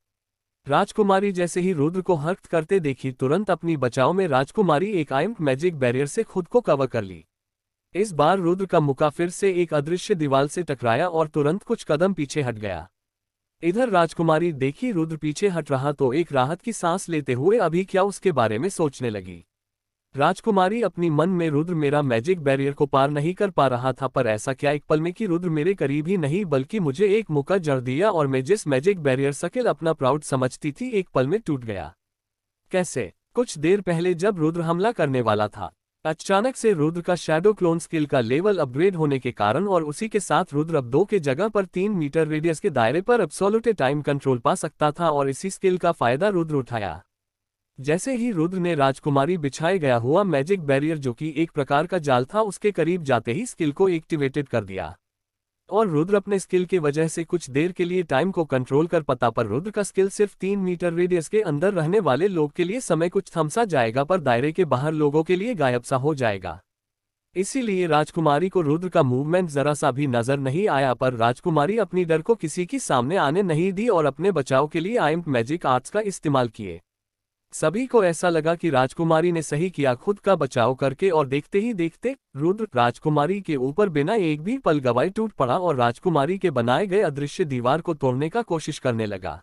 राजकुमारी जैसे ही रुद्र को हरकत करते देखी तुरंत अपनी बचाव में राजकुमारी एक आइम्ड मैजिक बैरियर से खुद को कवर कर ली। इस बार रुद्र का मुक्का फिर से एक अदृश्य दीवार से टकराया और तुरंत कुछ कदम पीछे हट गया। इधर राजकुमारी देखी रुद्र पीछे हट रहा तो एक राहत की सांस लेते हुए अभी क्या उसके बारे में सोचने लगी। राजकुमारी अपनी मन में रुद्र मेरा मैजिक बैरियर को पार नहीं कर पा रहा था पर ऐसा क्या एक पल में कि रुद्र मेरे करीब ही नहीं बल्कि मुझे एक मुक्का जड़ दिया और मैं जिस मैजिक बैरियर स्किल अपना प्राउड समझती थी एक पल में टूट गया। कैसे? कुछ देर पहले जब रुद्र हमला करने वाला था अचानक से रुद्र का शैडो क्लोन स्किल का लेवल अपग्रेड होने के कारण और उसी के साथ रुद्र अब 2 के जगह पर 3 मीटर रेडियस के दायरे पर एब्सोल्यूट टाइम कंट्रोल पा सकता था और इसी स्किल का फायदा रुद्र उठाया। जैसे ही रुद्र ने राजकुमारी बिछाए गया हुआ मैजिक बैरियर जो कि एक प्रकार का जाल था उसके करीब जाते ही स्किल को एक्टिवेटेड कर दिया और रुद्र अपने स्किल के वजह से कुछ देर के लिए टाइम को कंट्रोल कर पाता पर रुद्र का स्किल सिर्फ 3 मीटर रेडियस के अंदर रहने वाले लोग के लिए समय कुछ थम सा जाएगा पर दायरे के बाहर लोगों के लिए गायब सा हो जाएगा। इसीलिए राजकुमारी को रुद्र का मूवमेंट जरा सा भी नजर नहीं आया पर राजकुमारी अपनी डर को किसी की सामने आने नहीं दी और अपने बचाव के लिए आइम्ड मैजिक आर्ट्स का इस्तेमाल किए। सभी को ऐसा लगा कि राजकुमारी ने सही किया खुद का बचाव करके और देखते ही देखते रुद्र राजकुमारी के ऊपर बिना एक भी पल गवाए टूट पड़ा और राजकुमारी के बनाए गए अदृश्य दीवार को तोड़ने का कोशिश करने लगा।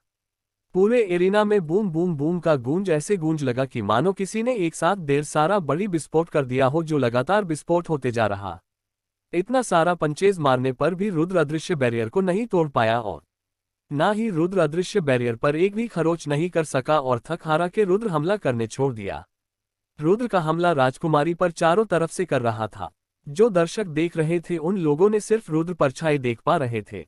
पूरे एरिना में बूम बूम बूम का गूंज ऐसे गूंज लगा कि मानो किसी ने एक साथ ढेर सारा बड़ी विस्फोट कर दिया हो जो लगातार विस्फोट होते जा रहा। इतना सारा पंचेज मारने पर भी रुद्र अदृश्य बैरियर को नहीं तोड़ पाया और ना ही रुद्र अदृश्य बैरियर पर एक भी खरोच नहीं कर सका और थक हारा के रुद्र हमला करने छोड़ दिया। रुद्र का हमला राजकुमारी पर चारों तरफ से कर रहा था। जो दर्शक देख रहे थे उन लोगों ने सिर्फ रुद्र परछाई देख पा रहे थे।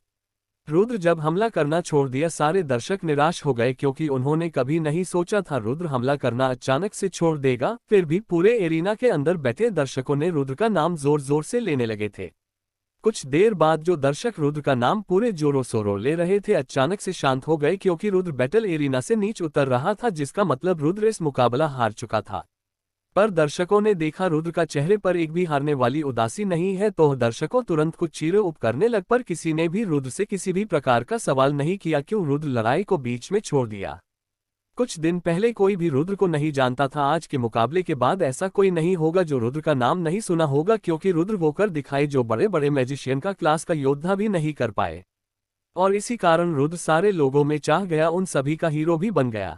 रुद्र जब हमला करना छोड़ दिया सारे दर्शक निराश हो गए क्योंकि उन्होंने कभी नहीं सोचा था रुद्र हमला करना अचानक से छोड़ देगा। फिर भी पूरे एरिना के अंदर बैठे दर्शकों ने रुद्र का नाम जोर जोर से लेने लगे थे। कुछ देर बाद जो दर्शक रुद्र का नाम पूरे जोरों शोरों ले रहे थे अचानक से शांत हो गए क्योंकि रुद्र बैटल एरिना से नीचे उतर रहा था जिसका मतलब रुद्र इस मुकाबला हार चुका था। पर दर्शकों ने देखा रुद्र का चेहरे पर एक भी हारने वाली उदासी नहीं है, तो दर्शकों तुरंत कुछ चीरे उप करने लग, पर किसी ने भी रुद्र से किसी भी प्रकार का सवाल नहीं किया क्यों रुद्र लड़ाई को बीच में छोड़ दिया। कुछ दिन पहले कोई भी रुद्र को नहीं जानता था, आज के मुकाबले के बाद ऐसा कोई नहीं होगा जो रुद्र का नाम नहीं सुना होगा, क्योंकि रुद्र वो कर दिखाई जो बड़े बड़े मैजिशियन का क्लास का योद्धा भी नहीं कर पाए। और इसी कारण रुद्र सारे लोगों में चाह गया, उन सभी का हीरो भी बन गया।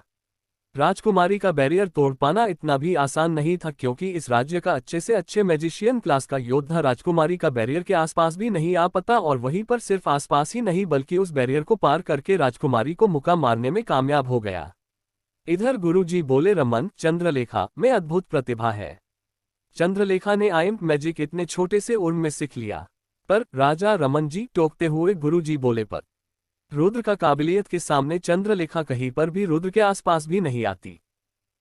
राजकुमारी का बैरियर तोड़ पाना इतना भी आसान नहीं था, क्योंकि इस राज्य का अच्छे से अच्छे मैजिशियन क्लास का योद्धा राजकुमारी का बैरियर के आसपास भी नहीं आ पाता, और वहीं पर सिर्फ आसपास ही नहीं बल्कि उस बैरियर को पार करके राजकुमारी को मुक्का मारने में कामयाब हो गया। इधर गुरुजी बोले, रमन, चंद्रलेखा में अद्भुत प्रतिभा है। चंद्रलेखा ने आइम्प मैजिक इतने छोटे से उम्र में सीख लिया। पर राजा रमन जी, टोकते हुए गुरुजी बोले, पर रुद्र का काबिलियत के सामने चंद्रलेखा कहीं पर भी रुद्र के आसपास भी नहीं आती।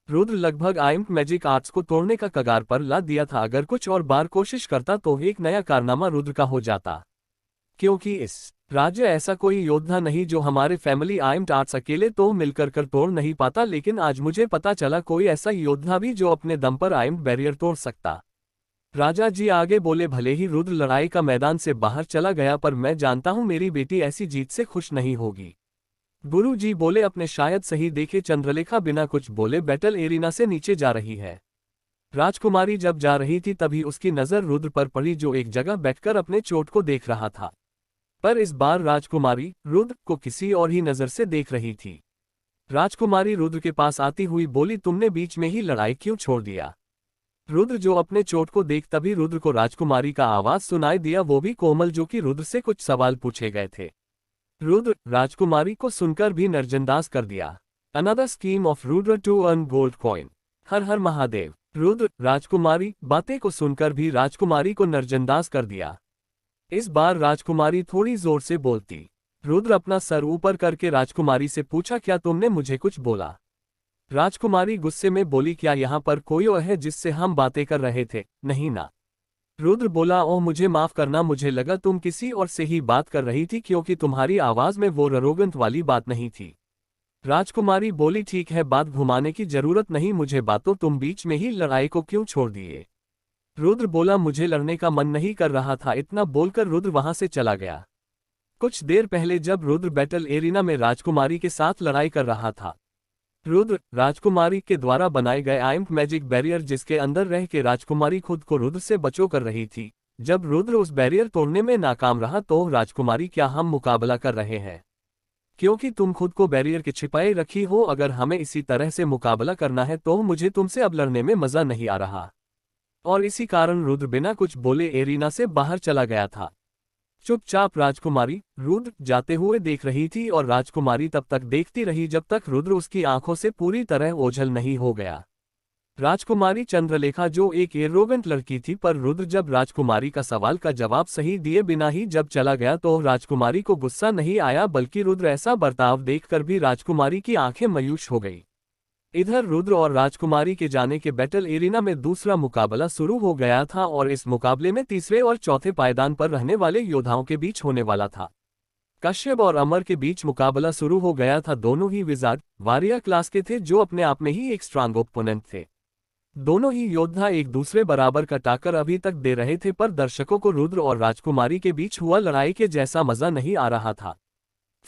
रुद्र लगभग आइम्प मैजिक आर्ट्स को तोड़ने का कगार पर ला दिया था, अगर कुछ और बार कोशिश करता तो एक नया कारनामा रुद्र का हो जाता, क्योंकि इस राज्य ऐसा कोई योद्धा नहीं जो हमारे फैमिली आइम्प आर्ट्स अकेले तो मिलकर कर तोड़ नहीं पाता, लेकिन आज मुझे पता चला कोई ऐसा योद्धा भी जो अपने दम पर आइम्प बैरियर तोड़ सकता। राजा जी आगे बोले, भले ही रुद्र लड़ाई का मैदान से बाहर चला गया, पर मैं जानता हूं मेरी बेटी ऐसी जीत से खुश नहीं होगी। गुरु जी बोले, अपने शायद सही देखे चंद्रलेखा बिना कुछ बोले बैटल एरिना से नीचे जा रही है। राजकुमारी जब जा रही थी तभी उसकी नजर रुद्र पर पड़ी, जो एक जगह बैठकर अपने चोट को देख रहा था। पर इस बार राजकुमारी रुद्र को किसी और ही नजर से देख रही थी। राजकुमारी रुद्र के पास आती हुई बोली, तुमने बीच में ही लड़ाई क्यों छोड़ दिया? रुद्र जो अपने चोट को देख, तभी रुद्र को राजकुमारी का आवाज सुनाई दिया, वो भी कोमल, जो कि रुद्र से कुछ सवाल पूछे गए थे। रुद्र राजकुमारी को सुनकर भी नजरअंदाज कर दिया। Another scheme of Rudra to earn gold coin. हर हर महादेव। रुद्र राजकुमारी बातें को सुनकर भी राजकुमारी को नजरअंदाज कर दिया। इस बार राजकुमारी थोड़ी जोर से बोलती। रुद्र अपना सर ऊपर करके राजकुमारी से पूछा, क्या तुमने मुझे कुछ बोला? राजकुमारी गुस्से में बोली, क्या यहाँ पर कोई और है जिससे हम बातें कर रहे थे? नहीं ना। रुद्र बोला, ओह मुझे माफ करना, मुझे लगा तुम किसी और से ही बात कर रही थी, क्योंकि तुम्हारी आवाज में वो रोगंत वाली बात नहीं थी। राजकुमारी बोली, ठीक है, बात घुमाने की जरूरत नहीं, मुझे बातों, तुम बीच में ही लड़ाई को क्यों छोड़ दिए? रुद्र बोला, मुझे लड़ने का मन नहीं कर रहा था। इतना बोलकर रुद्र वहां से चला गया। कुछ देर पहले जब रुद्र बैटल एरिना में राजकुमारी के साथ लड़ाई कर रहा था, रुद्र राजकुमारी के द्वारा बनाए गए आइम्प मैजिक बैरियर जिसके अंदर रह के राजकुमारी खुद को रुद्र से बचो कर रही थी, जब रुद्र उस बैरियर तोड़ने में नाकाम रहा तो राजकुमारी, क्या हम मुकाबला कर रहे हैं? क्योंकि तुम खुद को बैरियर के छिपाए रखी हो, अगर हमें इसी तरह से मुकाबला करना है तो मुझे तुमसे अब लड़ने में मजा नहीं आ रहा। और इसी कारण रुद्र बिना कुछ बोले एरिना से बाहर चला गया था। चुपचाप राजकुमारी रुद्र जाते हुए देख रही थी, और राजकुमारी तब तक देखती रही जब तक रुद्र उसकी आंखों से पूरी तरह ओझल नहीं हो गया। राजकुमारी चंद्रलेखा जो एक एरोगेंट लड़की थी, पर रुद्र जब राजकुमारी का सवाल का जवाब सही दिए बिना ही जब चला गया तो राजकुमारी को गुस्सा नहीं आया, बल्कि रुद्र ऐसा बर्ताव देखकर भी राजकुमारी की आंखें मायूस हो गई। इधर रुद्र और राजकुमारी के जाने के बैटल एरिना में दूसरा मुकाबला शुरू हो गया था, और इस मुकाबले में तीसरे और चौथे पायदान पर रहने वाले योद्धाओं के बीच होने वाला था। कश्यप और अमर के बीच मुकाबला शुरू हो गया था। दोनों ही विजार्ड वारियर क्लास के थे, जो अपने आप में ही एक स्ट्रांग ओपोनेंट थे। दोनों ही योद्धा एक दूसरे बराबर का टाक्कर अभी तक दे रहे थे, पर दर्शकों को रुद्र और राजकुमारी के बीच हुआ लड़ाई के जैसा मजा नहीं आ रहा था।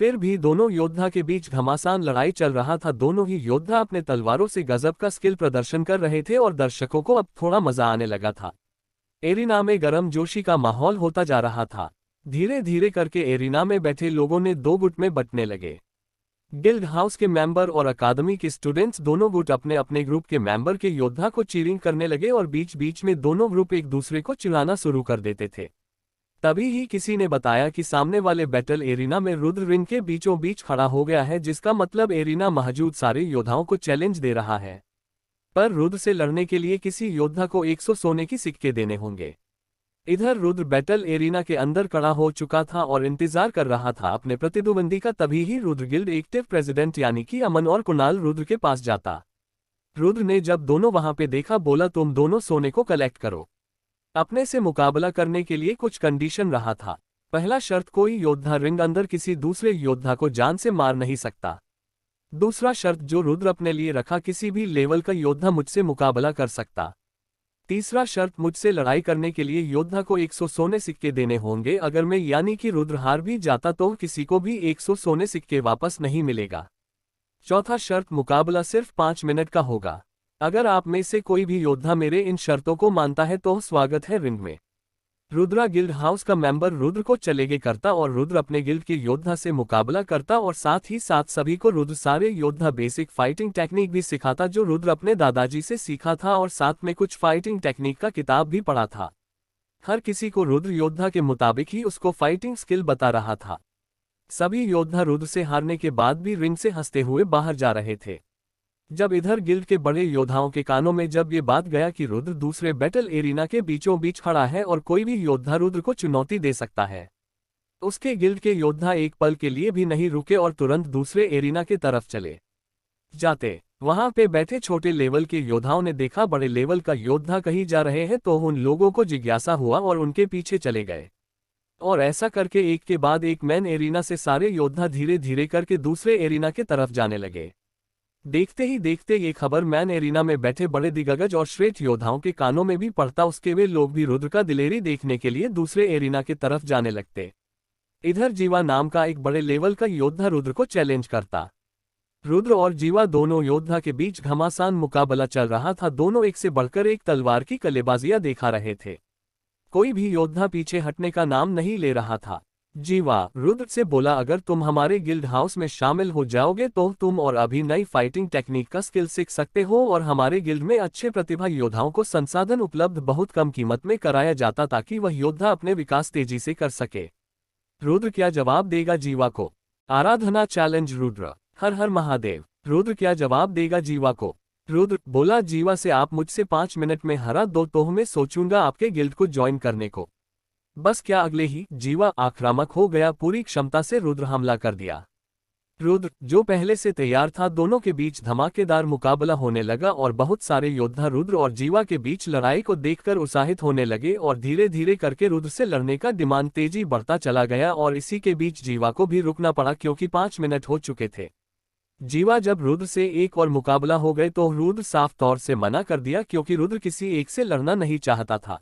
फिर भी दोनों योद्धा के बीच घमासान लड़ाई चल रहा था। दोनों ही योद्धा अपने तलवारों से गजब का स्किल प्रदर्शन कर रहे थे, और दर्शकों को अब थोड़ा मजा आने लगा था। एरिना में गर्म जोशी का माहौल होता जा रहा था। धीरे धीरे करके एरिना में बैठे लोगों ने दो गुट में बंटने लगे। गिल्ड हाउस के मेंबर और अकादमी के स्टूडेंट्स दोनों गुट अपने अपने ग्रुप के मेंबर के योद्धा को चीरिंग करने लगे, और बीच बीच में दोनों ग्रुप एक दूसरे को चिढ़ाना शुरू कर देते थे। तभी ही किसी ने बताया कि सामने वाले बैटल एरिना में रुद्र रिंग के बीचों बीच खड़ा हो गया है, जिसका मतलब एरिना मौजूद सारे योद्धाओं को चैलेंज दे रहा है। पर रुद्र से लड़ने के लिए किसी योद्धा को 100 सोने की सिक्के देने होंगे। इधर रुद्र बैटल एरिना के अंदर खड़ा हो चुका था और इंतजार कर रहा था अपने प्रतिद्वंदी का। तभी ही रुद्र गिल्ड एक्टिव प्रेसिडेंट यानी कि अमन और कुणाल रुद्र के पास जाता। रुद्र ने जब दोनों वहां पे देखा, बोला, तुम दोनों सोने को कलेक्ट करो। अपने से मुकाबला करने के लिए कुछ कंडीशन रहा था। पहला शर्त, कोई योद्धा रिंग अंदर किसी दूसरे योद्धा को जान से मार नहीं सकता। दूसरा शर्त जो रुद्र अपने लिए रखा, किसी भी लेवल का योद्धा मुझसे मुकाबला कर सकता। तीसरा शर्त, मुझसे लड़ाई करने के लिए योद्धा को 100 सोने सिक्के देने होंगे। अगर मैं यानी कि रुद्र हार भी जाता तो किसी को भी 100 सोने सिक्के वापस नहीं मिलेगा। चौथा शर्त, मुकाबला सिर्फ 5 मिनट का होगा। अगर आप में से कोई भी योद्धा मेरे इन शर्तों को मानता है तो स्वागत है रिंग में। रुद्रा गिल्ड हाउस का मेंबर रुद्र को चलेगे करता और रुद्र अपने गिल्ड के योद्धा से मुकाबला करता और साथ ही साथ सभी को रुद्र सारे योद्धा बेसिक फाइटिंग टेक्निक भी सिखाता जो रुद्र अपने दादाजी से सीखा था और साथ में कुछ फाइटिंग टेक्निक का किताब भी पढ़ा था। हर किसी को रुद्र योद्धा के मुताबिक ही उसको फाइटिंग स्किल बता रहा था। सभी योद्धा रुद्र से हारने के बाद भी रिंग से हंसते हुए बाहर जा रहे थे। जब इधर गिल्ड के बड़े योद्धाओं के कानों में जब ये बात गया कि रुद्र दूसरे बैटल एरिना के बीचों बीच खड़ा है और कोई भी योद्धा रुद्र को चुनौती दे सकता है, उसके गिल्ड के योद्धा एक पल के लिए भी नहीं रुके और तुरंत दूसरे एरिना के तरफ चले जाते। वहां पे बैठे छोटे लेवल के योद्धाओं ने देखा बड़े लेवल का योद्धा कहीं जा रहे हैं तो उन लोगों को जिज्ञासा हुआ और उनके पीछे चले गए और ऐसा करके एक के बाद एक मैन एरिना से सारे योद्धा धीरे धीरे करके दूसरे एरिना के तरफ जाने लगे। देखते ही देखते ये खबर मैन एरिना में बैठे बड़े दिग्गज और श्रेष्ठ योद्धाओं के कानों में भी पड़ता। उसके वे लोग भी रुद्र का दिलेरी देखने के लिए दूसरे एरिना की तरफ जाने लगते। इधर जीवा नाम का एक बड़े लेवल का योद्धा रुद्र को चैलेंज करता। रुद्र और जीवा दोनों योद्धा के बीच घमासान मुकाबला चल रहा था। दोनों एक से बढ़कर एक तलवार की कलेबाजियां दिखा रहे थे। कोई भी योद्धा पीछे हटने का नाम नहीं ले रहा था। जीवा रुद्र से बोला, अगर तुम हमारे गिल्ड हाउस में शामिल हो जाओगे तो तुम और अभी नई फाइटिंग टेक्निक का स्किल सीख सकते हो और हमारे गिल्ड में अच्छे प्रतिभा योद्धाओं को संसाधन उपलब्ध बहुत कम कीमत में कराया जाता ताकि वह योद्धा अपने विकास तेजी से कर सके। रुद्र क्या जवाब देगा जीवा को? आराधना चैलेंज रुद्र। हर हर महादेव। रुद्र क्या जवाब देगा जीवा को? रुद्र बोला, जीवा से आप मुझसे 5 मिनट में हरा दो तो मैं सोचूंगा आपके गिल्ड को ज्वाइन करने को। बस क्या अगले ही जीवा आक्रामक हो गया। पूरी क्षमता से रुद्र हमला कर दिया। रुद्र जो पहले से तैयार था, दोनों के बीच धमाकेदार मुकाबला होने लगा और बहुत सारे योद्धा रुद्र और जीवा के बीच लड़ाई को देखकर उत्साहित होने लगे और धीरे धीरे करके रुद्र से लड़ने का डिमांड तेजी बढ़ता चला गया और इसी के बीच जीवा को भी रुकना पड़ा क्योंकि 5 मिनट हो चुके थे। जीवा जब रुद्र से एक और मुकाबला हो गए तो रुद्र साफ तौर से मना कर दिया क्योंकि रुद्र किसी एक से लड़ना नहीं चाहता था।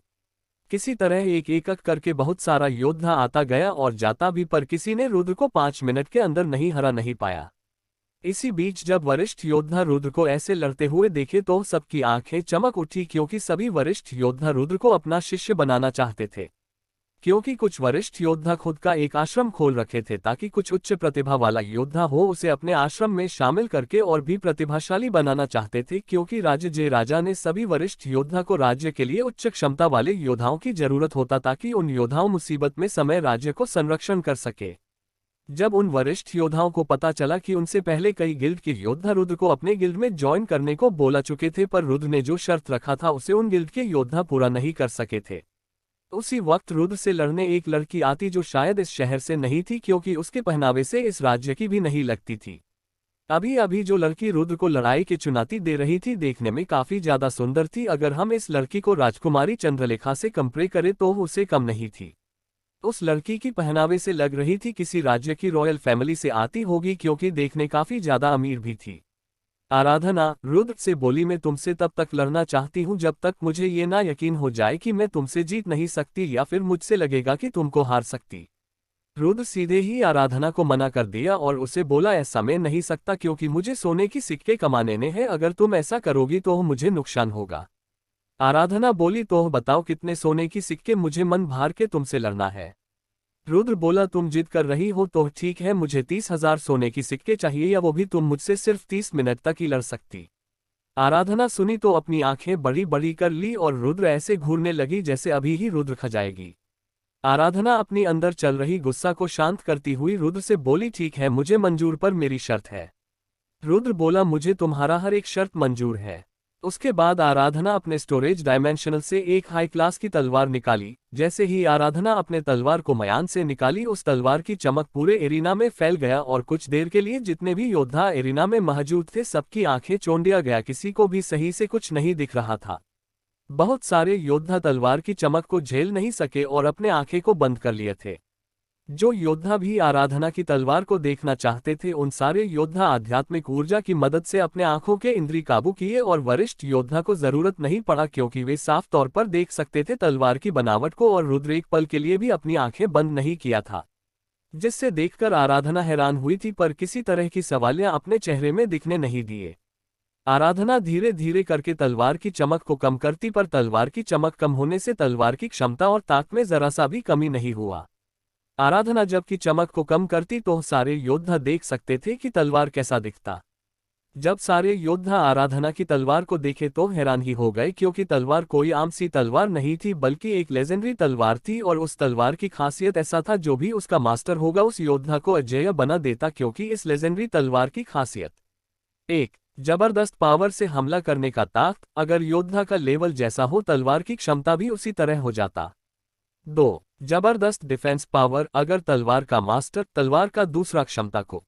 किसी तरह एक एक करके बहुत सारा योद्धा आता गया और जाता भी, पर किसी ने रुद्र को 5 मिनट के अंदर हरा नहीं पाया। इसी बीच जब वरिष्ठ योद्धा रुद्र को ऐसे लड़ते हुए देखे तो सबकी आंखें चमक उठी क्योंकि सभी वरिष्ठ योद्धा रुद्र को अपना शिष्य बनाना चाहते थे। क्योंकि कुछ वरिष्ठ योद्धा खुद का एक आश्रम खोल रखे थे ताकि कुछ उच्च प्रतिभा वाला योद्धा हो उसे अपने आश्रम में शामिल करके और भी प्रतिभाशाली बनाना चाहते थे क्योंकि राजा ने सभी वरिष्ठ योद्धा को राज्य के लिए उच्च क्षमता वाले योद्धाओं की जरूरत होता ताकि उन योद्धाओं मुसीबत में समय राज्य को संरक्षण कर सके। जब उन वरिष्ठ योद्धाओं को पता चला कि उनसे पहले कई गिल्ड के योद्धा रुद्र को अपने गिल्ड में ज्वाइन करने को बोला चुके थे पर रुद्र ने जो शर्त रखा था उसे उन गिल्ड के योद्धा पूरा नहीं कर सके थे, उसी वक्त रुद्र से लड़ने एक लड़की आती जो शायद इस शहर से नहीं थी क्योंकि उसके पहनावे से इस राज्य की भी नहीं लगती थी। अभी अभी जो लड़की रुद्र को लड़ाई की चुनौती दे रही थी देखने में काफी ज्यादा सुंदर थी। अगर हम इस लड़की को राजकुमारी चंद्रलेखा से कंपेयर करें तो उसे कम नहीं थी। उस लड़की की पहनावे से लग रही थी किसी राज्य की रॉयल फैमिली से आती होगी क्योंकि देखने काफी ज्यादा अमीर भी थी। आराधना रुद्र से बोली, मैं तुमसे तब तक लड़ना चाहती हूँ जब तक मुझे ये ना यकीन हो जाए कि मैं तुमसे जीत नहीं सकती या फिर मुझसे लगेगा कि तुमको हार सकती। रुद्र सीधे ही आराधना को मना कर दिया और उसे बोला, ऐसा मैं नहीं सकता क्योंकि मुझे सोने की सिक्के कमाने ने हैं, अगर तुम ऐसा करोगी तो मुझे नुकसान होगा। आराधना बोली, तो बताओ कितने सोने की सिक्के, मुझे मन भार के तुमसे लड़ना है। रुद्र बोला, तुम जिद कर रही हो तो ठीक है, मुझे 30,000 सोने की सिक्के चाहिए या वो भी तुम मुझसे सिर्फ 30 मिनट तक ही लड़ सकती। आराधना सुनी तो अपनी आंखें बड़ी बड़ी कर ली और रुद्र ऐसे घूरने लगी जैसे अभी ही रुद्र खा जाएगी। आराधना अपनी अंदर चल रही गुस्सा को शांत करती हुई रुद्र से बोली, ठीक है मुझे मंजूर, पर मेरी शर्त है। रुद्र बोला, मुझे तुम्हारा हर एक शर्त मंजूर है। उसके बाद आराधना अपने स्टोरेज डायमेंशनल से एक हाई क्लास की तलवार निकाली। जैसे ही आराधना अपने तलवार को मयान से निकाली उस तलवार की चमक पूरे एरिना में फैल गया और कुछ देर के लिए जितने भी योद्धा एरिना में मौजूद थे सबकी आंखें चौंध दिया गया, किसी को भी सही से कुछ नहीं दिख रहा था। बहुत सारे योद्धा तलवार की चमक को झेल नहीं सके और अपने आंखें को बंद कर लिए थे। जो योद्धा भी आराधना की तलवार को देखना चाहते थे उन सारे योद्धा आध्यात्मिक ऊर्जा की मदद से अपने आंखों के इंद्री काबू किए और वरिष्ठ योद्धा को जरूरत नहीं पड़ा क्योंकि वे साफ तौर पर देख सकते थे तलवार की बनावट को और रुद्र एक पल के लिए भी अपनी आंखें बंद नहीं किया था, जिससे देखकर आराधना हैरान हुई थी पर किसी तरह की सवालियां अपने चेहरे में दिखने नहीं दिए। आराधना धीरे धीरे करके तलवार की चमक को कम करती पर तलवार की चमक कम होने से तलवार की क्षमता और ताक में जरा सा भी कमी नहीं हुआ। आराधना जबकि चमक को कम करती तो सारे योद्धा देख सकते थे कि तलवार कैसा दिखता। जब सारे योद्धा आराधना की तलवार को देखे तो हैरान ही हो गए क्योंकि तलवार कोई आम सी तलवार नहीं थी बल्कि एक लेजेंडरी तलवार थी और उस तलवार की खासियत ऐसा था जो भी उसका मास्टर होगा उस योद्धा को अजेय बना देता क्योंकि इस लेजेंडरी तलवार की खासियत 1. जबरदस्त पावर से हमला करने का ताकत, अगर योद्धा का लेवल जैसा हो तलवार की क्षमता भी उसी तरह हो जाता। 2. जबरदस्त डिफेंस पावर, अगर तलवार का मास्टर तलवार का दूसरा क्षमता को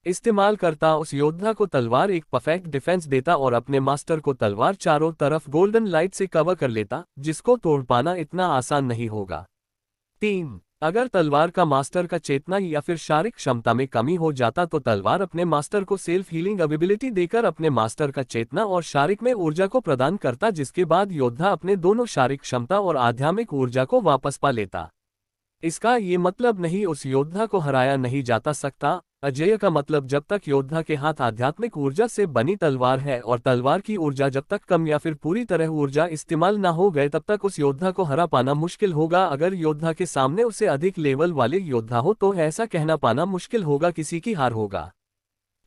इस्तेमाल करता उस योद्धा को तलवार एक परफेक्ट डिफेंस देता और अपने मास्टर को तलवार चारों तरफ गोल्डन लाइट से कवर कर लेता जिसको तोड़ पाना इतना आसान नहीं होगा। 3. अगर तलवार का मास्टर का चेतना या फिर शारीरिक क्षमता में कमी हो जाता तो तलवार अपने मास्टर को सेल्फ हीलिंग एबिलिटी देकर अपने मास्टर का चेतना और शारीरिक में ऊर्जा को प्रदान करता जिसके बाद योद्धा अपने दोनों शारीरिक क्षमता और आध्यात्मिक ऊर्जा को वापस पा लेता। इसका ये मतलब नहीं उस योद्धा को हराया नहीं जाता सकता। अजेय का मतलब जब तक योद्धा के हाथ आध्यात्मिक ऊर्जा से बनी तलवार है और तलवार की ऊर्जा जब तक कम या फिर पूरी तरह ऊर्जा इस्तेमाल ना हो गए तब तक उस योद्धा को हरा पाना मुश्किल होगा। अगर योद्धा के सामने उससे अधिक लेवल वाले योद्धा हो तो ऐसा कहना पाना मुश्किल होगा, किसी की हार होगा।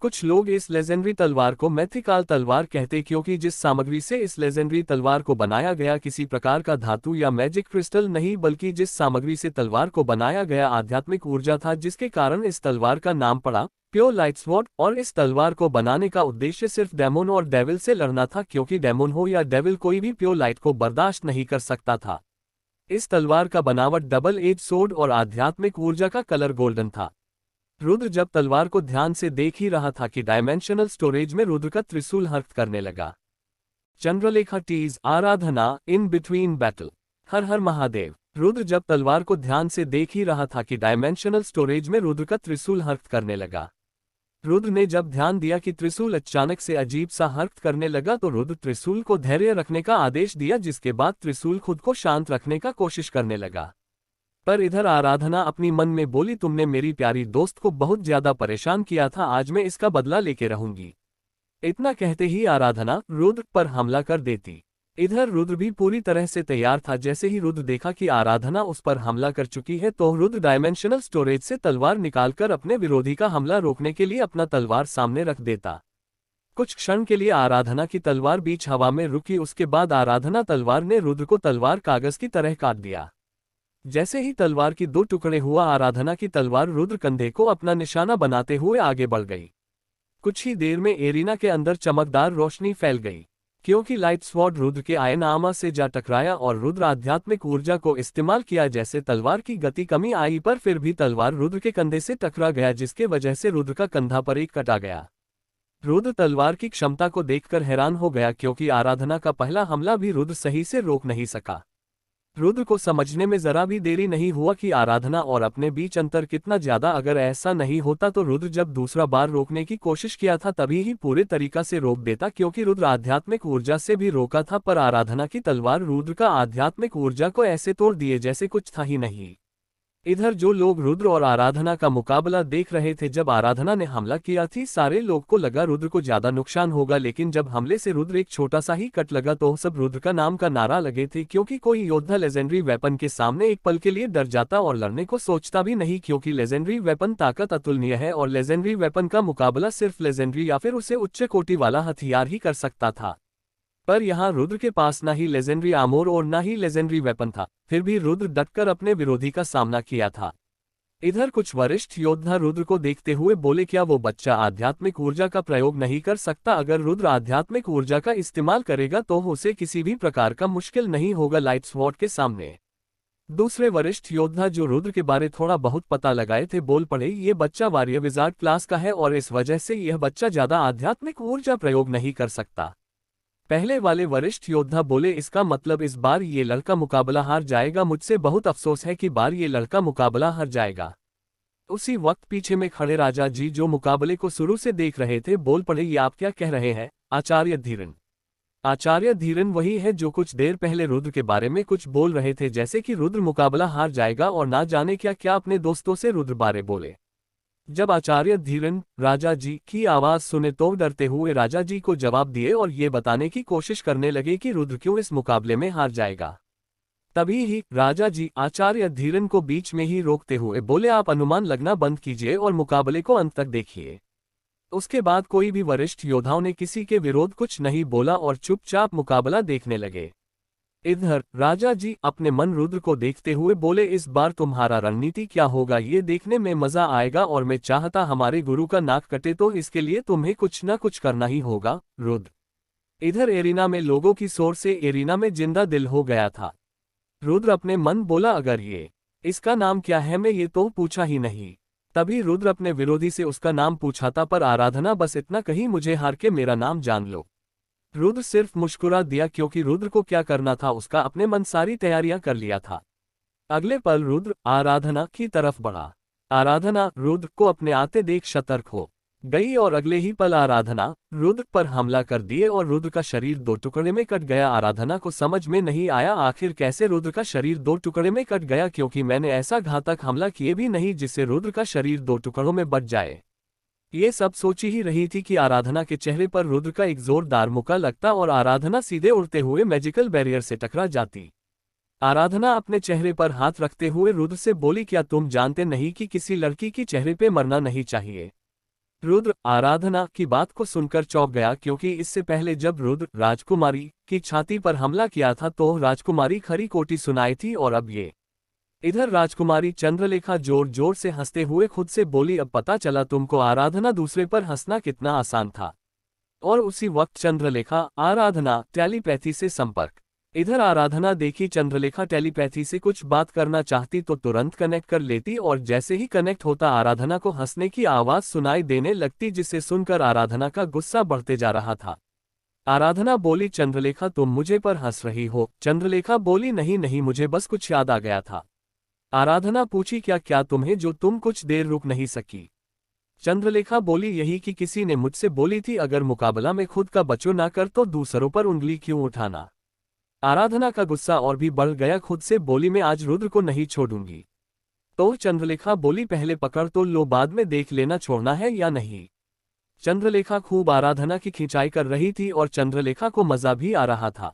कुछ लोग इस लेजेंडरी तलवार को मैथिकाल तलवार कहते क्योंकि जिस सामग्री से इस लेजेंडरी तलवार को बनाया गया किसी प्रकार का धातु या मैजिक क्रिस्टल नहीं बल्कि जिस सामग्री से तलवार को बनाया गया आध्यात्मिक ऊर्जा था जिसके कारण इस तलवार का नाम पड़ा प्योर लाइट स्वॉर्ड। और इस तलवार को बनाने का उद्देश्य सिर्फ डेमोन और डेविल से लड़ना था क्योंकि डेमोन हो या डेविल कोई भी प्योर लाइट को बर्दाश्त नहीं कर सकता था। इस तलवार का बनावट डबल एज सोर्ड और आध्यात्मिक ऊर्जा का कलर गोल्डन था। रुद्र जब तलवार को ध्यान से देख ही रहा था कि डायमेंशनल स्टोरेज में रुद्र का त्रिशूल हरकत करने लगा। Chandralekha teases Aradhana in between battle. हर हर महादेव। रुद्र जब तलवार को ध्यान से देख ही रहा था कि डायमेंशनल स्टोरेज में रुद्र का त्रिशूल हरकत करने लगा। रुद्र ने जब ध्यान दिया कि त्रिशूल अचानक से अजीब सा हरकत करने लगा तो रुद्र त्रिशूल को धैर्य रखने का आदेश दिया जिसके बाद त्रिशूल खुद को शांत रखने का कोशिश करने लगा। पर इधर आराधना अपनी मन में बोली, तुमने मेरी प्यारी दोस्त को बहुत ज्यादा परेशान किया था, आज मैं इसका बदला लेके रहूंगी। इतना कहते ही आराधना रुद्र पर हमला कर देती। इधर रुद्र भी पूरी तरह से तैयार था। जैसे ही रुद्र देखा कि आराधना उस पर हमला कर चुकी है तो रुद्र डायमेंशनल स्टोरेज से तलवार निकालकर अपने विरोधी का हमला रोकने के लिए अपना तलवार सामने रख देता। कुछ क्षण के लिए आराधना की तलवार बीच हवा में रुकी, उसके बाद आराधना तलवार ने रुद्र को तलवार कागज की तरह काट दिया। जैसे ही तलवार की दो टुकड़े हुआ आराधना की तलवार रुद्र कंधे को अपना निशाना बनाते हुए आगे बढ़ गई। कुछ ही देर में एरिना के अंदर चमकदार रोशनी फैल गई क्योंकि लाइट स्वॉर्ड रुद्र के आयन आमा से जा टकराया और रुद्र आध्यात्मिक ऊर्जा को इस्तेमाल किया। जैसे तलवार की गति कमी आई पर फिर भी तलवार रुद्र के कंधे से टकरा गया जिसके वजह से रुद्र का कंधा पर एक कटा गया। रुद्र तलवार की क्षमता को देखकर हैरान हो गया क्योंकि आराधना का पहला हमला भी रुद्र सही से रोक नहीं सका। रुद्र को समझने में जरा भी देरी नहीं हुआ कि आराधना और अपने बीच अंतर कितना ज्यादा। अगर ऐसा नहीं होता तो रुद्र जब दूसरा बार रोकने की कोशिश किया था तभी ही पूरे तरीका से रोक देता क्योंकि रुद्र आध्यात्मिक ऊर्जा से भी रोका था। पर आराधना की तलवार रुद्र का आध्यात्मिक ऊर्जा को ऐसे तोड़ दिए जैसे कुछ था ही नहीं। इधर जो लोग रुद्र और आराधना का मुकाबला देख रहे थे, जब आराधना ने हमला किया थी सारे लोग को लगा रुद्र को ज्यादा नुकसान होगा, लेकिन जब हमले से रुद्र एक छोटा सा ही कट लगा तो सब रुद्र का नाम का नारा लगे थे क्योंकि कोई योद्धा लेजेंडरी वेपन के सामने एक पल के लिए डर जाता और लड़ने को सोचता भी नहीं क्योंकि लेजेंडरी वेपन ताकत अतुलनीय है और लेजेंडरी वेपन का मुकाबला सिर्फ लेजेंडरी या फिर उससे उच्च कोटि वाला हथियार ही कर सकता था। पर यहाँ रुद्र के पास ना ही लेजेंडरी आर्मर और ना ही लेजेंडरी वेपन था, फिर भी रुद्र डटकर अपने विरोधी का सामना किया था। इधर कुछ वरिष्ठ योद्धा रुद्र को देखते हुए बोले, क्या वो बच्चा आध्यात्मिक ऊर्जा का प्रयोग नहीं कर सकता? अगर रुद्र आध्यात्मिक ऊर्जा का इस्तेमाल करेगा तो उसे किसी भी प्रकार का मुश्किल नहीं होगा लाइट स्वॉर्ड के सामने। दूसरे वरिष्ठ योद्धा जो रुद्र के बारे थोड़ा बहुत पता लगाए थे बोल पड़े, ये बच्चा वारियर विजार्ड क्लास का है और इस वजह से यह बच्चा ज्यादा आध्यात्मिक ऊर्जा प्रयोग नहीं कर सकता। पहले वाले वरिष्ठ योद्धा बोले, इसका मतलब इस बार ये लड़का मुकाबला हार जाएगा। मुझसे बहुत अफसोस है कि बार ये लड़का मुकाबला हार जाएगा। उसी वक्त पीछे में खड़े राजा जी जो मुकाबले को शुरू से देख रहे थे बोल पड़े, ये आप क्या कह रहे हैं आचार्य धीरन। आचार्य धीरन वही है जो कुछ देर पहले रुद्र के बारे में कुछ बोल रहे थे, जैसे कि रुद्र मुकाबला हार जाएगा और ना जाने क्या क्या अपने दोस्तों से रुद्र बारे बोले। जब आचार्य धीरन राजा जी की आवाज सुने तो डरते हुए राजा जी को जवाब दिए और ये बताने की कोशिश करने लगे कि रुद्र क्यों इस मुकाबले में हार जाएगा। तभी ही राजा जी आचार्य धीरन को बीच में ही रोकते हुए बोले, आप अनुमान लगना बंद कीजिए और मुकाबले को अंत तक देखिए। उसके बाद कोई भी वरिष्ठ योद्धाओं ने किसी के विरोध कुछ नहीं बोला और चुपचाप मुकाबला देखने लगे। इधर राजा जी अपने मन रुद्र को देखते हुए बोले, इस बार तुम्हारा रणनीति क्या होगा ये देखने में मजा आएगा और मैं चाहता हमारे गुरु का नाक कटे तो इसके लिए तुम्हें कुछ न कुछ करना ही होगा रुद्र। इधर एरिना में लोगों की शोर से एरिना में जिंदा दिल हो गया था। रुद्र अपने मन बोला, अगर ये इसका नाम क्या है मैं ये तो पूछा ही नहीं। तभी रुद्र अपने विरोधी से उसका नाम पूछा था, पर आराधना बस इतना कहीं मुझे हार के मेरा नाम जान लो। रुद्र सिर्फ मुस्कुरा दिया क्योंकि रुद्र को क्या करना था उसका अपने मन सारी तैयारियां कर लिया था। अगले पल रुद्र आराधना की तरफ बढ़ा। आराधना रुद्र को अपने आते देख सतर्क हो गई और अगले ही पल आराधना रुद्र पर हमला कर दिए और रुद्र का शरीर दो टुकड़े में कट गया। आराधना को समझ में नहीं आया आखिर कैसे रुद्र का शरीर दो टुकड़े में कट गया, क्योंकि मैंने ऐसा घातक हमला किए भी नहीं जिससे रुद्र का शरीर दो टुकड़ों में बट जाए। ये सब सोची ही रही थी कि आराधना के चेहरे पर रुद्र का एक जोरदार मुक्का लगता और आराधना सीधे उड़ते हुए मैजिकल बैरियर से टकरा जाती। आराधना अपने चेहरे पर हाथ रखते हुए रुद्र से बोली, क्या तुम जानते नहीं कि किसी लड़की की चेहरे पे मरना नहीं चाहिए। रुद्र आराधना की बात को सुनकर चौंक गया, क्योंकि इससे पहले जब रुद्र राजकुमारी की छाती पर हमला किया था तो राजकुमारी खरी कोटी सुनाई थी और अब ये। इधर राजकुमारी चंद्रलेखा जोर जोर से हंसते हुए खुद से बोली, अब पता चला तुमको आराधना दूसरे पर हंसना कितना आसान था। और उसी वक्त चंद्रलेखा आराधना टेलीपैथी से संपर्क। इधर आराधना देखी चंद्रलेखा टेलीपैथी से कुछ बात करना चाहती तो तुरंत कनेक्ट कर लेती और जैसे ही कनेक्ट होता आराधना को हंसने की आवाज सुनाई देने लगती, जिसे सुनकर आराधना का गुस्सा बढ़ते जा रहा था। आराधना बोली, चंद्रलेखा तुम मुझे पर हंस रही हो। चंद्रलेखा बोली, नहीं नहीं मुझे बस कुछ याद आ गया था। आराधना पूछी, क्या क्या तुम्हें जो तुम कुछ देर रुक नहीं सकी। चंद्रलेखा बोली, यही कि किसी ने मुझसे बोली थी अगर मुकाबला में खुद का बचाव ना कर तो दूसरों पर उंगली क्यों उठाना। आराधना का गुस्सा और भी बढ़ गया, खुद से बोली, मैं आज रुद्र को नहीं छोड़ूंगी। तो चंद्रलेखा बोली, पहले पकड़ तो लो बाद में देख लेना छोड़ना है या नहीं। चंद्रलेखा खूब आराधना की खिंचाई कर रही थी और चंद्रलेखा को मजा भी आ रहा था।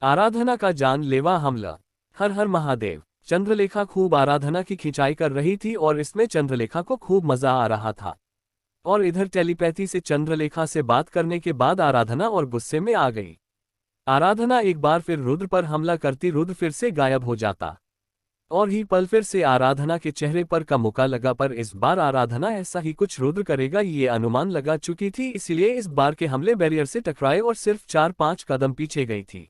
आराधना का जानलेवा हमला। हर हर महादेव। चंद्रलेखा खूब आराधना की खिंचाई कर रही थी और इसमें चंद्रलेखा को खूब मजा आ रहा था। और इधर टेलीपैथी से चंद्रलेखा से बात करने के बाद आराधना और गुस्से में आ गई। आराधना एक बार फिर रुद्र पर हमला करती, रुद्र फिर से गायब हो जाता और ही पल फिर से आराधना के चेहरे पर का मुक्का लगा। पर इस बार आराधना ऐसा ही कुछ रुद्र करेगा ये अनुमान लगा चुकी थी, इसलिए इस बार के हमले बैरियर से टकराए और सिर्फ 4-5 कदम पीछे गई थी।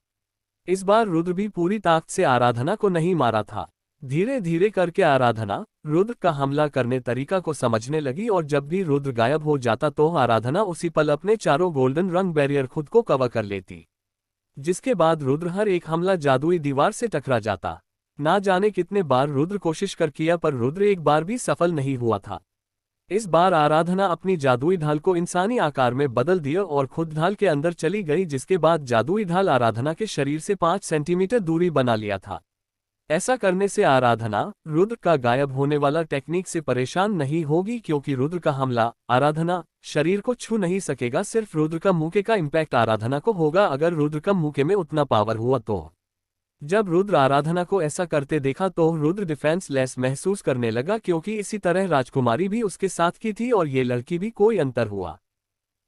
इस बार रुद्र भी पूरी ताकत से आराधना को नहीं मारा था। धीरे धीरे करके आराधना रुद्र का हमला करने तरीका को समझने लगी और जब भी रुद्र गायब हो जाता तो आराधना उसी पल अपने चारों गोल्डन रंग बैरियर खुद को कवर कर लेती, जिसके बाद रुद्र हर एक हमला जादुई दीवार से टकरा जाता। ना जाने कितने बार रुद्र कोशिश कर किया पर रुद्र एक बार भी सफल नहीं हुआ था। इस बार आराधना अपनी जादुई ढाल को इंसानी आकार में बदल दिया और खुद ढाल के अंदर चली गई, जिसके बाद जादुई ढाल आराधना के शरीर से 5 सेंटीमीटर दूरी बना लिया था। ऐसा करने से आराधना रुद्र का गायब होने वाला टेक्निक से परेशान नहीं होगी, क्योंकि रुद्र का हमला आराधना शरीर को छू नहीं सकेगा, सिर्फ रुद्र का मुक्के का इम्पैक्ट आराधना को होगा। अगर रुद्र का मुक्के में उतना पावर हुआ तो। जब रुद्र आराधना को ऐसा करते देखा तो रुद्र डिफेंस लेस महसूस करने लगा, क्योंकि इसी तरह राजकुमारी भी उसके साथ की थी और ये लड़की भी कोई अंतर हुआ,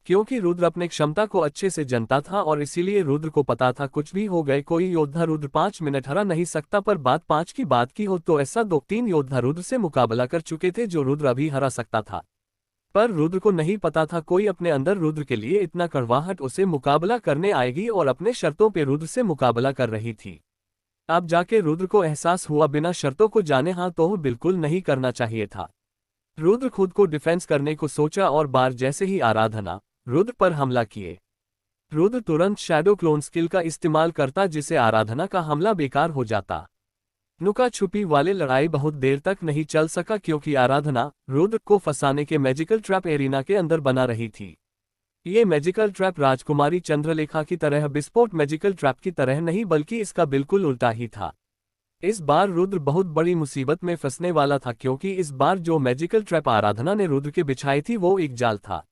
क्योंकि रुद्र अपने क्षमता को अच्छे से जानता था और इसीलिए रुद्र को पता था कुछ भी हो गए कोई योद्धा रुद्र 5 मिनट हरा नहीं सकता। पर बात 5 की बात की हो तो ऐसा 2-3 योद्धा रुद्र से मुकाबला कर चुके थे जो रुद्र अभी हरा सकता था, पर रुद्र को नहीं पता था कोई अपने अंदर रुद्र के लिए इतना कड़वाहट उसे मुकाबला करने आएगी और अपने शर्तों पे रुद्र से मुकाबला कर रही थी। अब जाके रुद्र को एहसास हुआ बिना शर्तों को जाने हाँ तो बिल्कुल नहीं करना चाहिए था। रुद्र खुद को डिफेंस करने को सोचा और बार जैसे ही आराधना रुद्र पर हमला किए, रुद्र तुरंत शैडो क्लोन स्किल का इस्तेमाल करता, जिससे आराधना का हमला बेकार हो जाता। नुका छुपी वाले लड़ाई बहुत देर तक नहीं चल सका क्योंकि आराधना रुद्र को फंसाने के मैजिकल ट्रैप एरिना के अंदर बना रही थी। ये मैजिकल ट्रैप राजकुमारी चंद्रलेखा की तरह विस्फोट मैजिकल ट्रैप की तरह नहीं बल्कि इसका बिल्कुल उल्टा ही था। इस बार रुद्र बहुत बड़ी मुसीबत में फंसने वाला था क्योंकि इस बार जो मैजिकल ट्रैप आराधना ने रुद्र के बिछाई थी वो एक जाल था।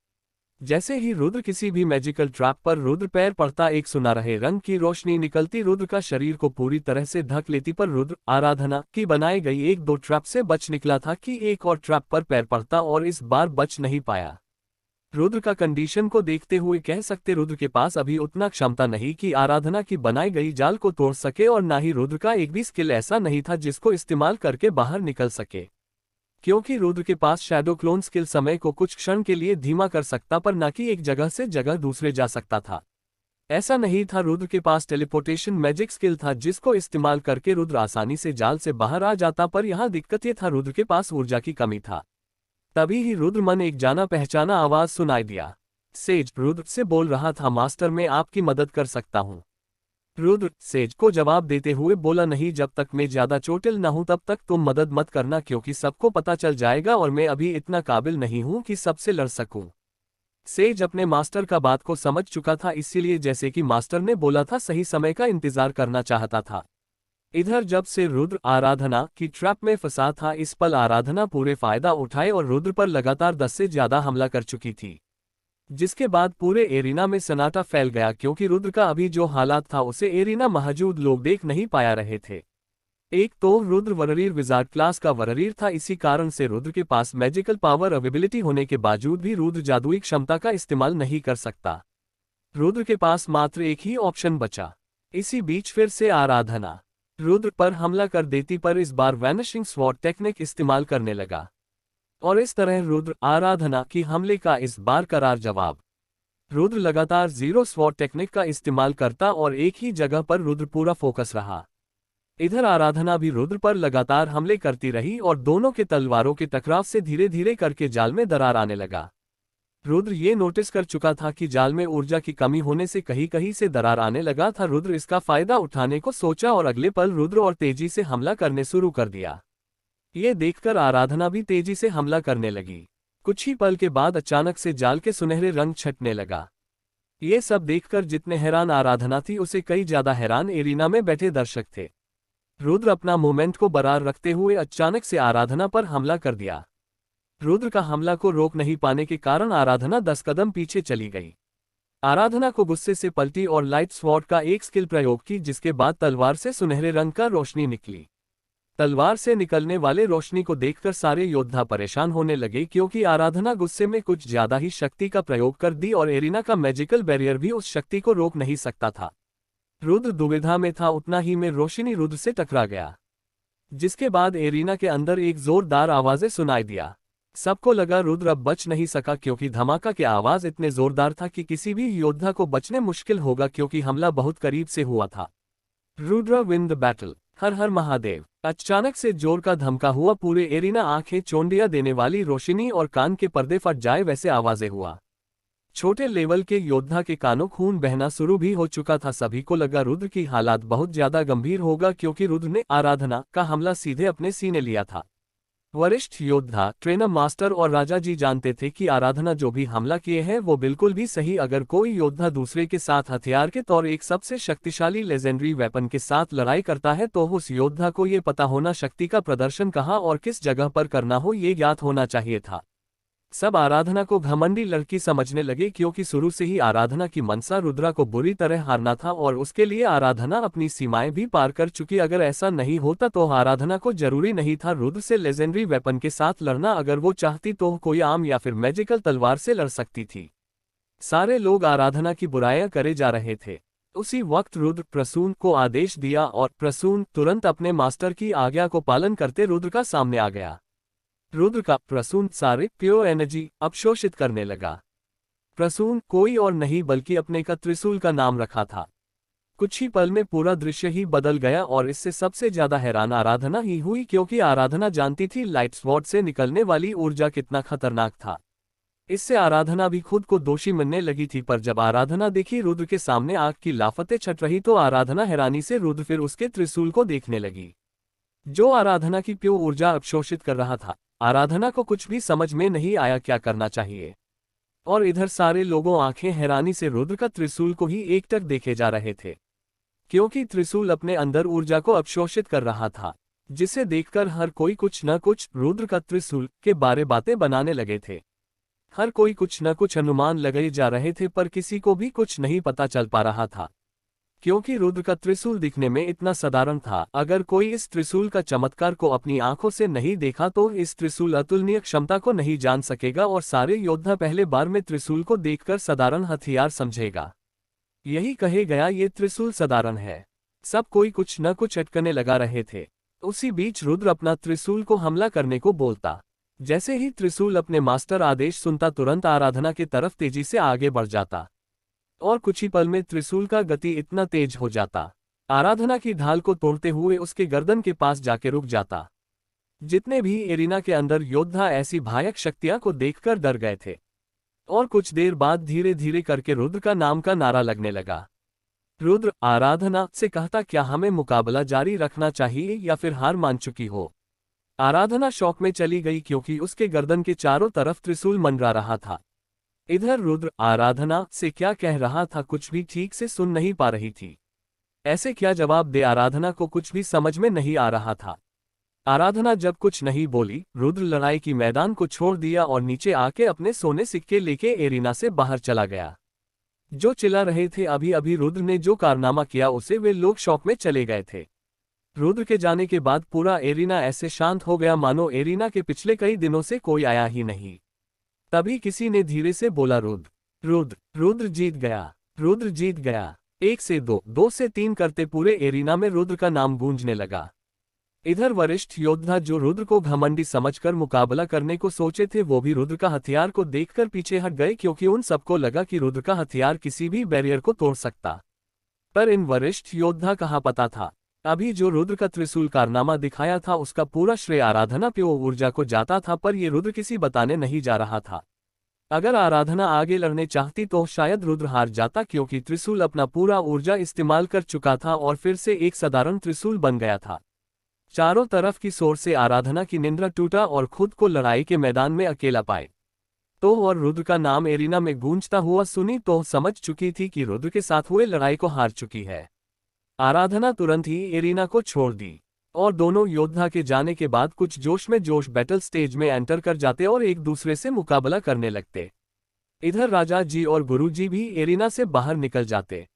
जैसे ही रुद्र किसी भी मैजिकल ट्रैप पर रुद्र पैर पड़ता एक सुनहरे रंग की रोशनी निकलती रुद्र का शरीर को पूरी तरह से ढक लेती, पर रुद्र आराधना की बनाई गई एक दो ट्रैप से बच निकला था कि एक और ट्रैप पर पैर पड़ता और इस बार बच नहीं पाया। रुद्र का कंडीशन को देखते हुए कह सकते रुद्र के पास अभी उतना क्षमता नहीं कि आराधना की बनाई गई जाल को तोड़ सके और ना ही रुद्र का एक भी स्किल ऐसा नहीं था जिसको इस्तेमाल करके बाहर निकल सके, क्योंकि रुद्र के पास शैडो क्लोन स्किल समय को कुछ क्षण के लिए धीमा कर सकता पर न कि एक जगह से जगह दूसरे जा सकता था। ऐसा नहीं था, रुद्र के पास टेलीपोर्टेशन मैजिक स्किल था जिसको इस्तेमाल करके रुद्र आसानी से जाल से बाहर आ जाता, पर यहाँ दिक्कत ये था रुद्र के पास ऊर्जा की कमी था। तभी ही रुद्र मन एक जाना पहचाना आवाज सुनाई दिया। सेज रुद्र से बोल रहा था, मास्टर मैं आपकी मदद कर सकता हूँ। रुद्र सेज को जवाब देते हुए बोला, नहीं, जब तक मैं ज्यादा चोटिल न हूं तब तक तुम मदद मत करना क्योंकि सबको पता चल जाएगा और मैं अभी इतना काबिल नहीं हूं कि सबसे लड़ सकूं। सेज अपने मास्टर का बात को समझ चुका था, इसीलिए जैसे कि मास्टर ने बोला था सही समय का इंतजार करना चाहता था। इधर जब से रुद्र आराधना की ट्रैप में फंसा था इस पल आराधना पूरे फायदा उठाए और रुद्र पर लगातार 10 से ज्यादा हमला कर चुकी थी, जिसके बाद पूरे एरिना में सन्नाटा फैल गया क्योंकि रुद्र का अभी जो हालात था उसे एरिना मौजूद लोग देख नहीं पाया रहे थे। एक तो रुद्र वररीर विजार्ड क्लास का वररीर था, इसी कारण से रुद्र के पास मैजिकल पावर अवेबिलिटी होने के बावजूद भी रुद्र जादुई क्षमता का इस्तेमाल नहीं कर सकता। रुद्र के पास मात्र एक ही ऑप्शन बचा। इसी बीच फिर से आराधना रुद्र पर हमला कर देती, पर इस बार वैनिशिंग स्वॉर्ड टेक्निक इस्तेमाल करने लगा और इस तरह रुद्र आराधना की हमले का इस बार करार जवाब। रुद्र लगातार जीरो स्वॉर्ड टेक्निक का इस्तेमाल करता और एक ही जगह पर रुद्र पूरा फोकस रहा। इधर आराधना भी रुद्र पर लगातार हमले करती रही और दोनों के तलवारों के टकराव से धीरे धीरे करके जाल में दरार आने लगा। रुद्र ये नोटिस कर चुका था कि जाल में ऊर्जा की कमी होने से कहीं कहीं से दरार आने लगा था। रुद्र इसका फायदा उठाने को सोचा और अगले पल रुद्र और तेजी से हमला करने शुरू कर दिया। ये देखकर आराधना भी तेजी से हमला करने लगी। कुछ ही पल के बाद अचानक से जाल के सुनहरे रंग छटने लगा। ये सब देखकर जितने हैरान आराधना थी उसे कई ज्यादा हैरान एरिना में बैठे दर्शक थे। रुद्र अपना मोमेंट को बरकरार रखते हुए अचानक से आराधना पर हमला कर दिया। रुद्र का हमला को रोक नहीं पाने के कारण आराधना 10 कदम पीछे चली गई। आराधना को गुस्से से पलटी और लाइट स्वॉर्ड का एक स्किल प्रयोग की, जिसके बाद तलवार से सुनहरे रंग का रोशनी निकली। तलवार से निकलने वाले रोशनी को देखकर सारे योद्धा परेशान होने लगे क्योंकि आराधना गुस्से में कुछ ज्यादा ही शक्ति का प्रयोग कर दी और एरिना का मैजिकल बैरियर भी उस शक्ति को रोक नहीं सकता था। रुद्र दुविधा में था, उतना ही में रोशनी रुद्र से टकरा गया, जिसके बाद एरिना के अंदर एक जोरदार आवाजें सुनाई दिया। सबको लगा रुद्र अब बच नहीं सका क्योंकि धमाका की आवाज इतने जोरदार था कि किसी भी योद्धा को बचने मुश्किल होगा क्योंकि हमला बहुत करीब से हुआ था। Rudra win the battle. हर हर महादेव। अचानक से जोर का धमका हुआ, पूरे एरिना आंखें चौंधिया देने वाली रोशनी और कान के पर्दे फट जाए वैसे आवाजें हुआ। छोटे लेवल के योद्धा के कानों खून बहना शुरू भी हो चुका था। सभी को लगा रुद्र की हालात बहुत ज्यादा गंभीर होगा क्योंकि रुद्र ने आराधना का हमला सीधे अपने सीने लिया था। वरिष्ठ योद्धा, ट्रेनर मास्टर और राजा जी जानते थे कि आराधना जो भी हमला किए हैं वो बिल्कुल भी सही। अगर कोई योद्धा दूसरे के साथ हथियार के तौर एक सबसे शक्तिशाली लेजेंडरी वेपन के साथ लड़ाई करता है तो उस योद्धा को ये पता होना शक्ति का प्रदर्शन कहाँ और किस जगह पर करना हो ये ज्ञात होना चाहिए था। सब आराधना को घमंडी लड़की समझने लगे क्योंकि शुरू से ही आराधना की मनसा रुद्रा को बुरी तरह हारना था और उसके लिए आराधना अपनी सीमाएं भी पार कर चुकी। अगर ऐसा नहीं होता तो आराधना को जरूरी नहीं था रुद्र से लेजेंडरी वेपन के साथ लड़ना। अगर वो चाहती तो कोई आम या फिर मैजिकल तलवार से लड़ सकती थी। सारे लोग आराधना की बुराइयां करे जा रहे थे। उसी वक्त रुद्र प्रसून को आदेश दिया और प्रसून तुरंत अपने मास्टर की आज्ञा को पालन करते रुद्र का सामने आ गया। रुद्र का प्रसून सारे प्योर एनर्जी अवशोषित करने लगा। प्रसून कोई और नहीं बल्कि अपने का त्रिशूल का नाम रखा था। कुछ ही पल में पूरा दृश्य ही बदल गया और इससे सबसे ज्यादा हैरान आराधना ही हुई क्योंकि आराधना जानती थी लाइट स्वॉर्ड से निकलने वाली ऊर्जा कितना खतरनाक था। इससे आराधना भी खुद को दोषी मानने लगी थी, पर जब आराधना देखी रुद्र के सामने आग की लाफतें छट रही तो आराधना हैरानी से रुद्र फिर उसके त्रिशूल को देखने लगी। जो आराधना की प्योर ऊर्जा अवशोषित कर रहा था। आराधना को कुछ भी समझ में नहीं आया क्या करना चाहिए। और इधर सारे लोगों आंखें हैरानी से रुद्र का त्रिशूल को ही एकटक देखे जा रहे थे, क्योंकि त्रिशूल अपने अंदर ऊर्जा को अवशोषित कर रहा था, जिसे देखकर हर कोई कुछ न कुछ रुद्र का त्रिशूल के बारे बातें बनाने लगे थे। हर कोई कुछ न कुछ अनुमान लगाए जा रहे थे, पर किसी को भी कुछ नहीं पता चल पा रहा था, क्योंकि रुद्र का त्रिशूल दिखने में इतना साधारण था। अगर कोई इस त्रिशूल का चमत्कार को अपनी आंखों से नहीं देखा तो इस त्रिशूल अतुलनीय क्षमता को नहीं जान सकेगा, और सारे योद्धा पहले बार में त्रिशूल को देखकर साधारण हथियार समझेगा। यही कहे गया ये त्रिशूल साधारण है। सब कोई कुछ न कुछ अटकने लगा रहे थे। उसी बीच रुद्र अपना त्रिशूल को हमला करने को बोलता। जैसे ही त्रिशूल अपने मास्टर आदेश सुनता, तुरंत आराधना की तरफ तेजी से आगे बढ़ जाता, और कुछ ही पल में त्रिशूल का गति इतना तेज हो जाता, आराधना की ढाल को तोड़ते हुए उसके गर्दन के पास जाके रुक जाता। जितने भी एरिना के अंदर योद्धा ऐसी भयानक शक्तियां को देखकर डर गए थे, और कुछ देर बाद धीरे धीरे करके रुद्र का नाम का नारा लगने लगा। रुद्र आराधना से कहता, क्या हमें मुकाबला जारी रखना चाहिए या फिर हार मान चुकी हो? आराधना शौक में चली गई, क्योंकि उसके गर्दन के चारों तरफ त्रिशूल मंडरा रहा था। इधर रुद्र आराधना से क्या कह रहा था कुछ भी ठीक से सुन नहीं पा रही थी। ऐसे क्या जवाब दे, आराधना को कुछ भी समझ में नहीं आ रहा था। आराधना जब कुछ नहीं बोली, रुद्र लड़ाई की मैदान को छोड़ दिया और नीचे आके अपने सोने सिक्के लेके एरिना से बाहर चला गया। जो चिल्ला रहे थे अभी अभी रुद्र ने जो कारनामा किया उसे वे लोग शौक में चले गए थे। रुद्र के जाने के बाद पूरा एरिना ऐसे शांत हो गया मानो एरिना के पिछले कई दिनों से कोई आया ही नहीं। तभी किसी ने धीरे से बोला, रुद्र रुद्र रुद्र जीत गया, रुद्र जीत गया। 1 से 2, 2 से 3 करते पूरे एरिना में रुद्र का नाम गूंजने लगा। इधर वरिष्ठ योद्धा जो रुद्र को घमंडी समझकर मुकाबला करने को सोचे थे, वो भी रुद्र का हथियार को देखकर पीछे हट गए, क्योंकि उन सबको लगा कि रुद्र का हथियार किसी भी बैरियर को तोड़ सकता। पर इन वरिष्ठ योद्धा कहाँ पता था, अभी जो रुद्र का त्रिशूल कारनामा दिखाया था उसका पूरा श्रेय आराधना प्योर ऊर्जा को जाता था, पर ये रुद्र किसी बताने नहीं जा रहा था। अगर आराधना आगे लड़ने चाहती तो शायद रुद्र हार जाता, क्योंकि त्रिशूल अपना पूरा ऊर्जा इस्तेमाल कर चुका था और फिर से एक साधारण त्रिशूल बन गया था। चारों तरफ की शोर से आराधना की निंद्रा टूटा और खुद को लड़ाई के मैदान में अकेला पाए तो, और रुद्र का नाम एरिना में गूंजता हुआ सुनी तो समझ चुकी थी कि रुद्र के साथ हुए लड़ाई को हार चुकी है। आराधना तुरंत ही एरिना को छोड़ दी, और दोनों योद्धा के जाने के बाद कुछ जोश में जोश बैटल स्टेज में एंटर कर जाते और एक दूसरे से मुकाबला करने लगते। इधर राजा जी और गुरु जी भी एरिना से बाहर निकल जाते।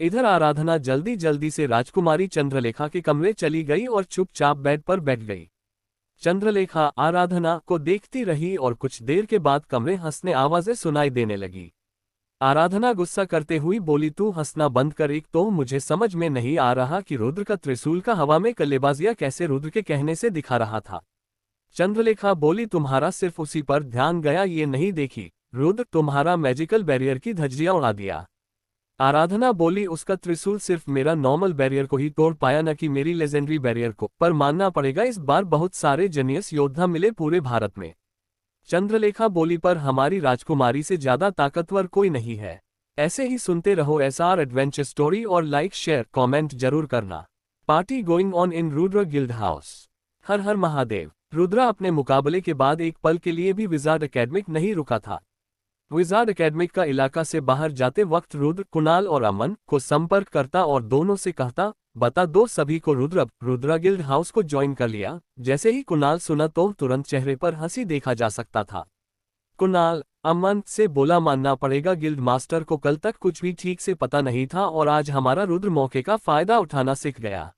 इधर आराधना जल्दी जल्दी से राजकुमारी चंद्रलेखा के कमरे चली गई और चुपचाप बेड पर बैठ गई। चंद्रलेखा आराधना को देखती रही और कुछ देर के बाद कमरे हंसने आवाजें सुनाई देने लगी। आराधना गुस्सा करते हुई बोली, तू हंसना बंद कर, एक तो मुझे समझ में नहीं आ रहा कि रुद्र का त्रिशूल का हवा में कल्लेबाजियां कैसे रुद्र के कहने से दिखा रहा था। चंद्रलेखा बोली, तुम्हारा सिर्फ उसी पर ध्यान गया, ये नहीं देखी रुद्र तुम्हारा मैजिकल बैरियर की धज्जियां उड़ा दिया। आराधना बोली, उसका त्रिशूल सिर्फ मेरा नॉर्मल बैरियर को ही तोड़ पाया, न कि मेरी लेजेंडरी बैरियर को। पर मानना पड़ेगा इस बार बहुत सारे जीनियस योद्धा मिले पूरे भारत में। चंद्रलेखा बोली, पर हमारी राजकुमारी से ज्यादा ताकतवर कोई नहीं है। ऐसे ही सुनते रहो SR एडवेंचर स्टोरी और लाइक शेयर कमेंट जरूर करना। Party going on in Rudra guild house. हर हर महादेव। रुद्रा अपने मुकाबले के बाद एक पल के लिए भी विजार्ड एकेडमिक नहीं रुका था। विजार्ड एकेडमिक का इलाका से बाहर जाते वक्त रुद्र कुणाल और अमन को संपर्क करता और दोनों से कहता, बता दो सभी को रुद्रा गिल्ड हाउस को ज्वाइन कर लिया। जैसे ही कुणाल सुना तो तुरंत चेहरे पर हंसी देखा जा सकता था। कुणाल अमन से बोला, मानना पड़ेगा गिल्ड मास्टर को कल तक कुछ भी ठीक से पता नहीं था और आज हमारा रुद्र मौके का फायदा उठाना सीख गया।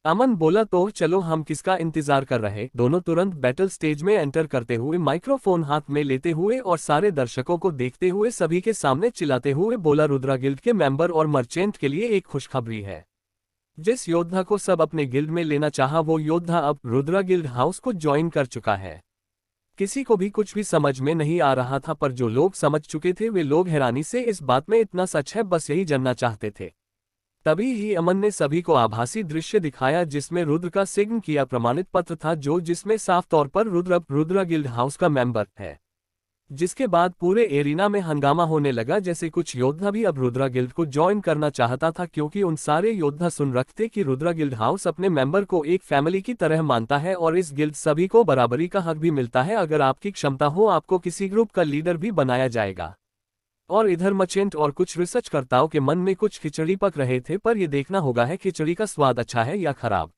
अमन बोला, तो चलो हम किसका इंतजार कर रहे। दोनों तुरंत बैटल स्टेज में एंटर करते हुए माइक्रोफोन हाथ में लेते हुए और सारे दर्शकों को देखते हुए सभी के सामने चिल्लाते हुए बोला, रुद्रा गिल्ड के मेंबर और मर्चेंट के लिए एक खुशखबरी है। जिस योद्धा को सब अपने गिल्ड में लेना चाहा वो योद्धा अब रुद्रा गिल्ड हाउस को ज्वाइन कर चुका है। किसी को भी कुछ भी समझ में नहीं आ रहा था, पर जो लोग समझ चुके थे वे लोग हैरानी से इस बात में इतना सच है बस यही जानना चाहते थे। तभी ही अमन ने सभी को आभासी दृश्य दिखाया जिसमें रुद्र का सिग्न किया प्रमाणित पत्र था, जिसमें साफ तौर पर रुद्रा गिल्ड हाउस का मेंबर है। जिसके बाद पूरे एरिना में हंगामा होने लगा, जैसे कुछ योद्धा भी अब रुद्रा गिल्ड को ज्वाइन करना चाहता था, क्योंकि उन सारे योद्धा सुन रखते कि रुद्रा गिल्ड हाउस अपने मेंबर को एक फैमिली की तरह मानता है और इस गिल्ड सभी को बराबरी का हक भी मिलता है। अगर आपकी क्षमता हो आपको किसी ग्रुप का लीडर भी बनाया जाएगा। और इधर मर्चेंट और कुछ रिसर्चकर्ताओं के मन में कुछ खिचड़ी पक रहे थे, पर यह देखना होगा है खिचड़ी का स्वाद अच्छा है या खराब।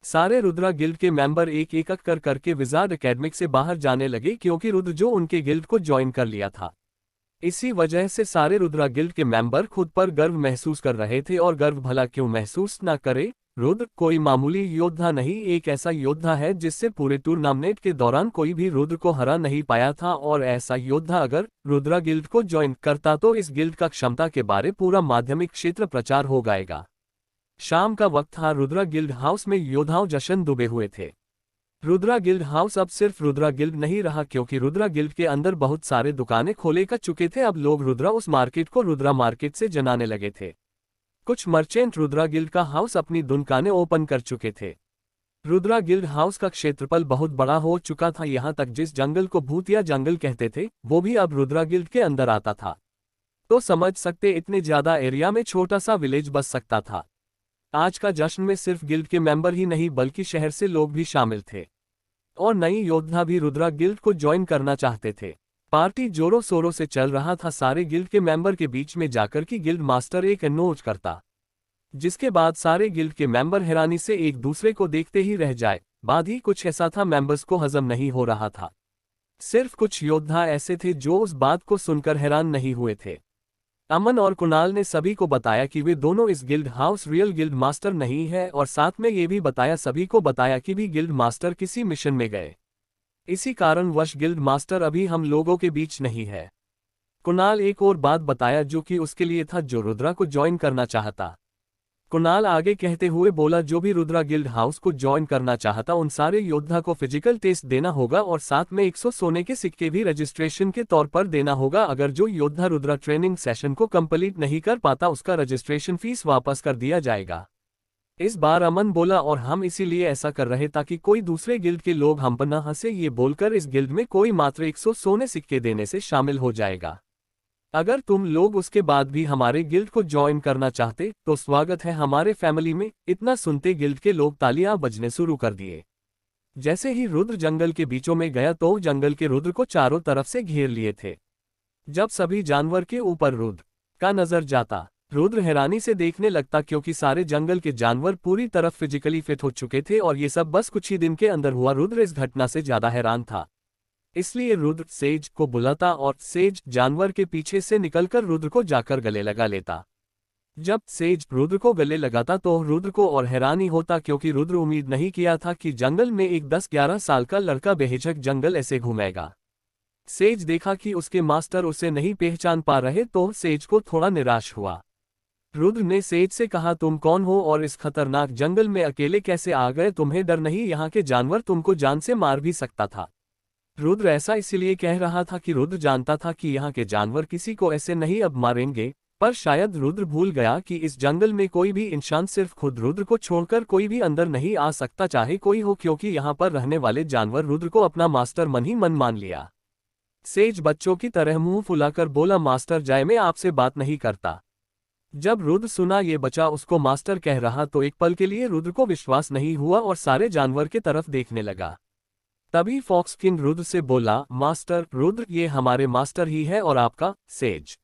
सारे रुद्रा गिल्ड के मेंबर एक एक करके विजार्ड एकेडमिक से बाहर जाने लगे, क्योंकि रुद्र जो उनके गिल्ड को ज्वाइन कर लिया था। इसी वजह से सारे रुद्रा गिल्ड के मेंबर खुद पर गर्व महसूस कर रहे थे, और गर्व भला क्यों महसूस ना करे। रुद्र कोई मामूली योद्धा नहीं, एक ऐसा योद्धा है जिससे पूरे टूर्नामेंट के दौरान कोई भी रुद्र को हरा नहीं पाया था, और ऐसा योद्धा अगर रुद्रा गिल्ड को ज्वाइन करता तो इस गिल्ड का क्षमता के बारे पूरा माध्यमिक क्षेत्र प्रचार हो जाएगा। शाम का वक्त था। रुद्रा गिल्ड हाउस में योद्धाओं जश्न डूबे हुए थे। रुद्रा गिल्ड हाउस अब सिर्फ रुद्रा गिल्ड नहीं रहा, क्योंकि रुद्रा गिल्ड के अंदर बहुत सारे दुकानें खोले कर चुके थे। अब लोग रुद्रा उस मार्केट को रुद्रा मार्केट से जनाने लगे थे। कुछ मर्चेंट रुद्रा गिल्ड का हाउस अपनी दुकानें ओपन कर चुके थे। रुद्रा गिल्ड हाउस का क्षेत्रफल बहुत बड़ा हो चुका था, यहाँ तक जिस जंगल को भूतिया जंगल कहते थे वो भी अब रुद्रा गिल्ड के अंदर आता था। तो समझ सकते इतने ज्यादा एरिया में छोटा सा विलेज बस सकता था। आज का जश्न में सिर्फ गिल्ड के मेंबर ही नहीं बल्कि शहर से लोग भी शामिल थे, और नई योद्धा भी रुद्रा गिल्ड को ज्वाइन करना चाहते थे। पार्टी जोरों शोरों से चल रहा था। सारे गिल्ड के मेंबर के बीच में जाकर कि गिल्ड मास्टर एक अनाउंस करता, जिसके बाद सारे गिल्ड के मेंबर हैरानी से एक दूसरे को देखते ही रह जाए। बाद ही कुछ ऐसा था मेंबर्स को हजम नहीं हो रहा था। सिर्फ कुछ योद्धा ऐसे थे जो उस बात को सुनकर हैरान नहीं हुए थे। अमन और कुणाल ने सभी को बताया कि वे दोनों इस guild house real guild master नहीं है, और साथ में ये भी बताया सभी को बताया कि भी गिल्ड मास्टर किसी मिशन में गए, इसी कारणवश गिल्ड मास्टर अभी हम लोगों के बीच नहीं है। कुणाल एक और बात बताया जो कि उसके लिए था, जो रुद्रा को ज्वाइन करना चाहता। कुणाल आगे कहते हुए बोला, जो भी रुद्रा गिल्ड हाउस को ज्वाइन करना चाहता उन सारे योद्धा को फिजिकल टेस्ट देना होगा, और साथ में 100 सोने के सिक्के भी रजिस्ट्रेशन के तौर पर देना होगा। अगर जो योद्धा रुद्रा ट्रेनिंग सेशन को कंप्लीट नहीं कर पाता उसका रजिस्ट्रेशन फीस वापस कर दिया जाएगा। इस बार अमन बोला, और हम इसीलिए ऐसा कर रहे ताकि कोई दूसरे गिल्ड के लोग हम पर न हंसे। ये बोलकर इस गिल्ड में कोई मात्र 100 सोने सिक्के देने से शामिल हो जाएगा। अगर तुम लोग उसके बाद भी हमारे गिल्ड को ज्वाइन करना चाहते तो स्वागत है हमारे फैमिली में। इतना सुनते गिल्ड के लोग तालियां बजने शुरू कर दिए। जैसे ही रुद्र जंगल के बीचों में गया तो जंगल के रुद्र को चारों तरफ से घेर लिए थे। जब सभी जानवर के ऊपर रुद्र का नजर जाता, रुद्र हैरानी से देखने लगता, क्योंकि सारे जंगल के जानवर पूरी तरफ फिजिकली फिट हो चुके थे और ये सब बस कुछ ही दिन के अंदर हुआ। रुद्र इस घटना से ज्यादा हैरान था, इसलिए रुद्र सेज को बुलाता और सेज जानवर के पीछे से निकलकर रुद्र को जाकर गले लगा लेता। जब सेज रुद्र को गले लगाता तो रुद्र को और हैरानी होता, क्योंकि रुद्र उम्मीद नहीं किया था कि जंगल में एक 10-11 साल का लड़का बेहिचक जंगल ऐसे घूमेगा। सेज देखा कि उसके मास्टर उसे नहीं पहचान पा रहे तो सेज को थोड़ा निराश हुआ। रुद्र ने सेज से कहा, तुम कौन हो और इस खतरनाक जंगल में अकेले कैसे आ गए? तुम्हें डर नहीं? यहाँ के जानवर तुमको जान से मार भी सकता था। रुद्र ऐसा इसलिए कह रहा था कि रुद्र जानता था कि यहाँ के जानवर किसी को ऐसे नहीं अब मारेंगे, पर शायद रुद्र भूल गया कि इस जंगल में कोई भी इंसान सिर्फ खुद रुद्र को छोड़कर कोई भी अंदर नहीं आ सकता, चाहे कोई हो, क्योंकि यहाँ पर रहने वाले जानवर रुद्र को अपना मास्टर मन ही मन मान लिया। सेज बच्चों की तरह मुंह फुलाकर बोला, मास्टर जाए, मैं आपसे बात नहीं करता। जब रुद्र सुना ये बच्चा उसको मास्टर कह रहा तो एक पल के लिए रुद्र को विश्वास नहीं हुआ और सारे जानवर के तरफ देखने लगा। तभी फॉक्स किंग रुद्र से बोला, मास्टर रुद्र, ये हमारे मास्टर ही है और आपका सेज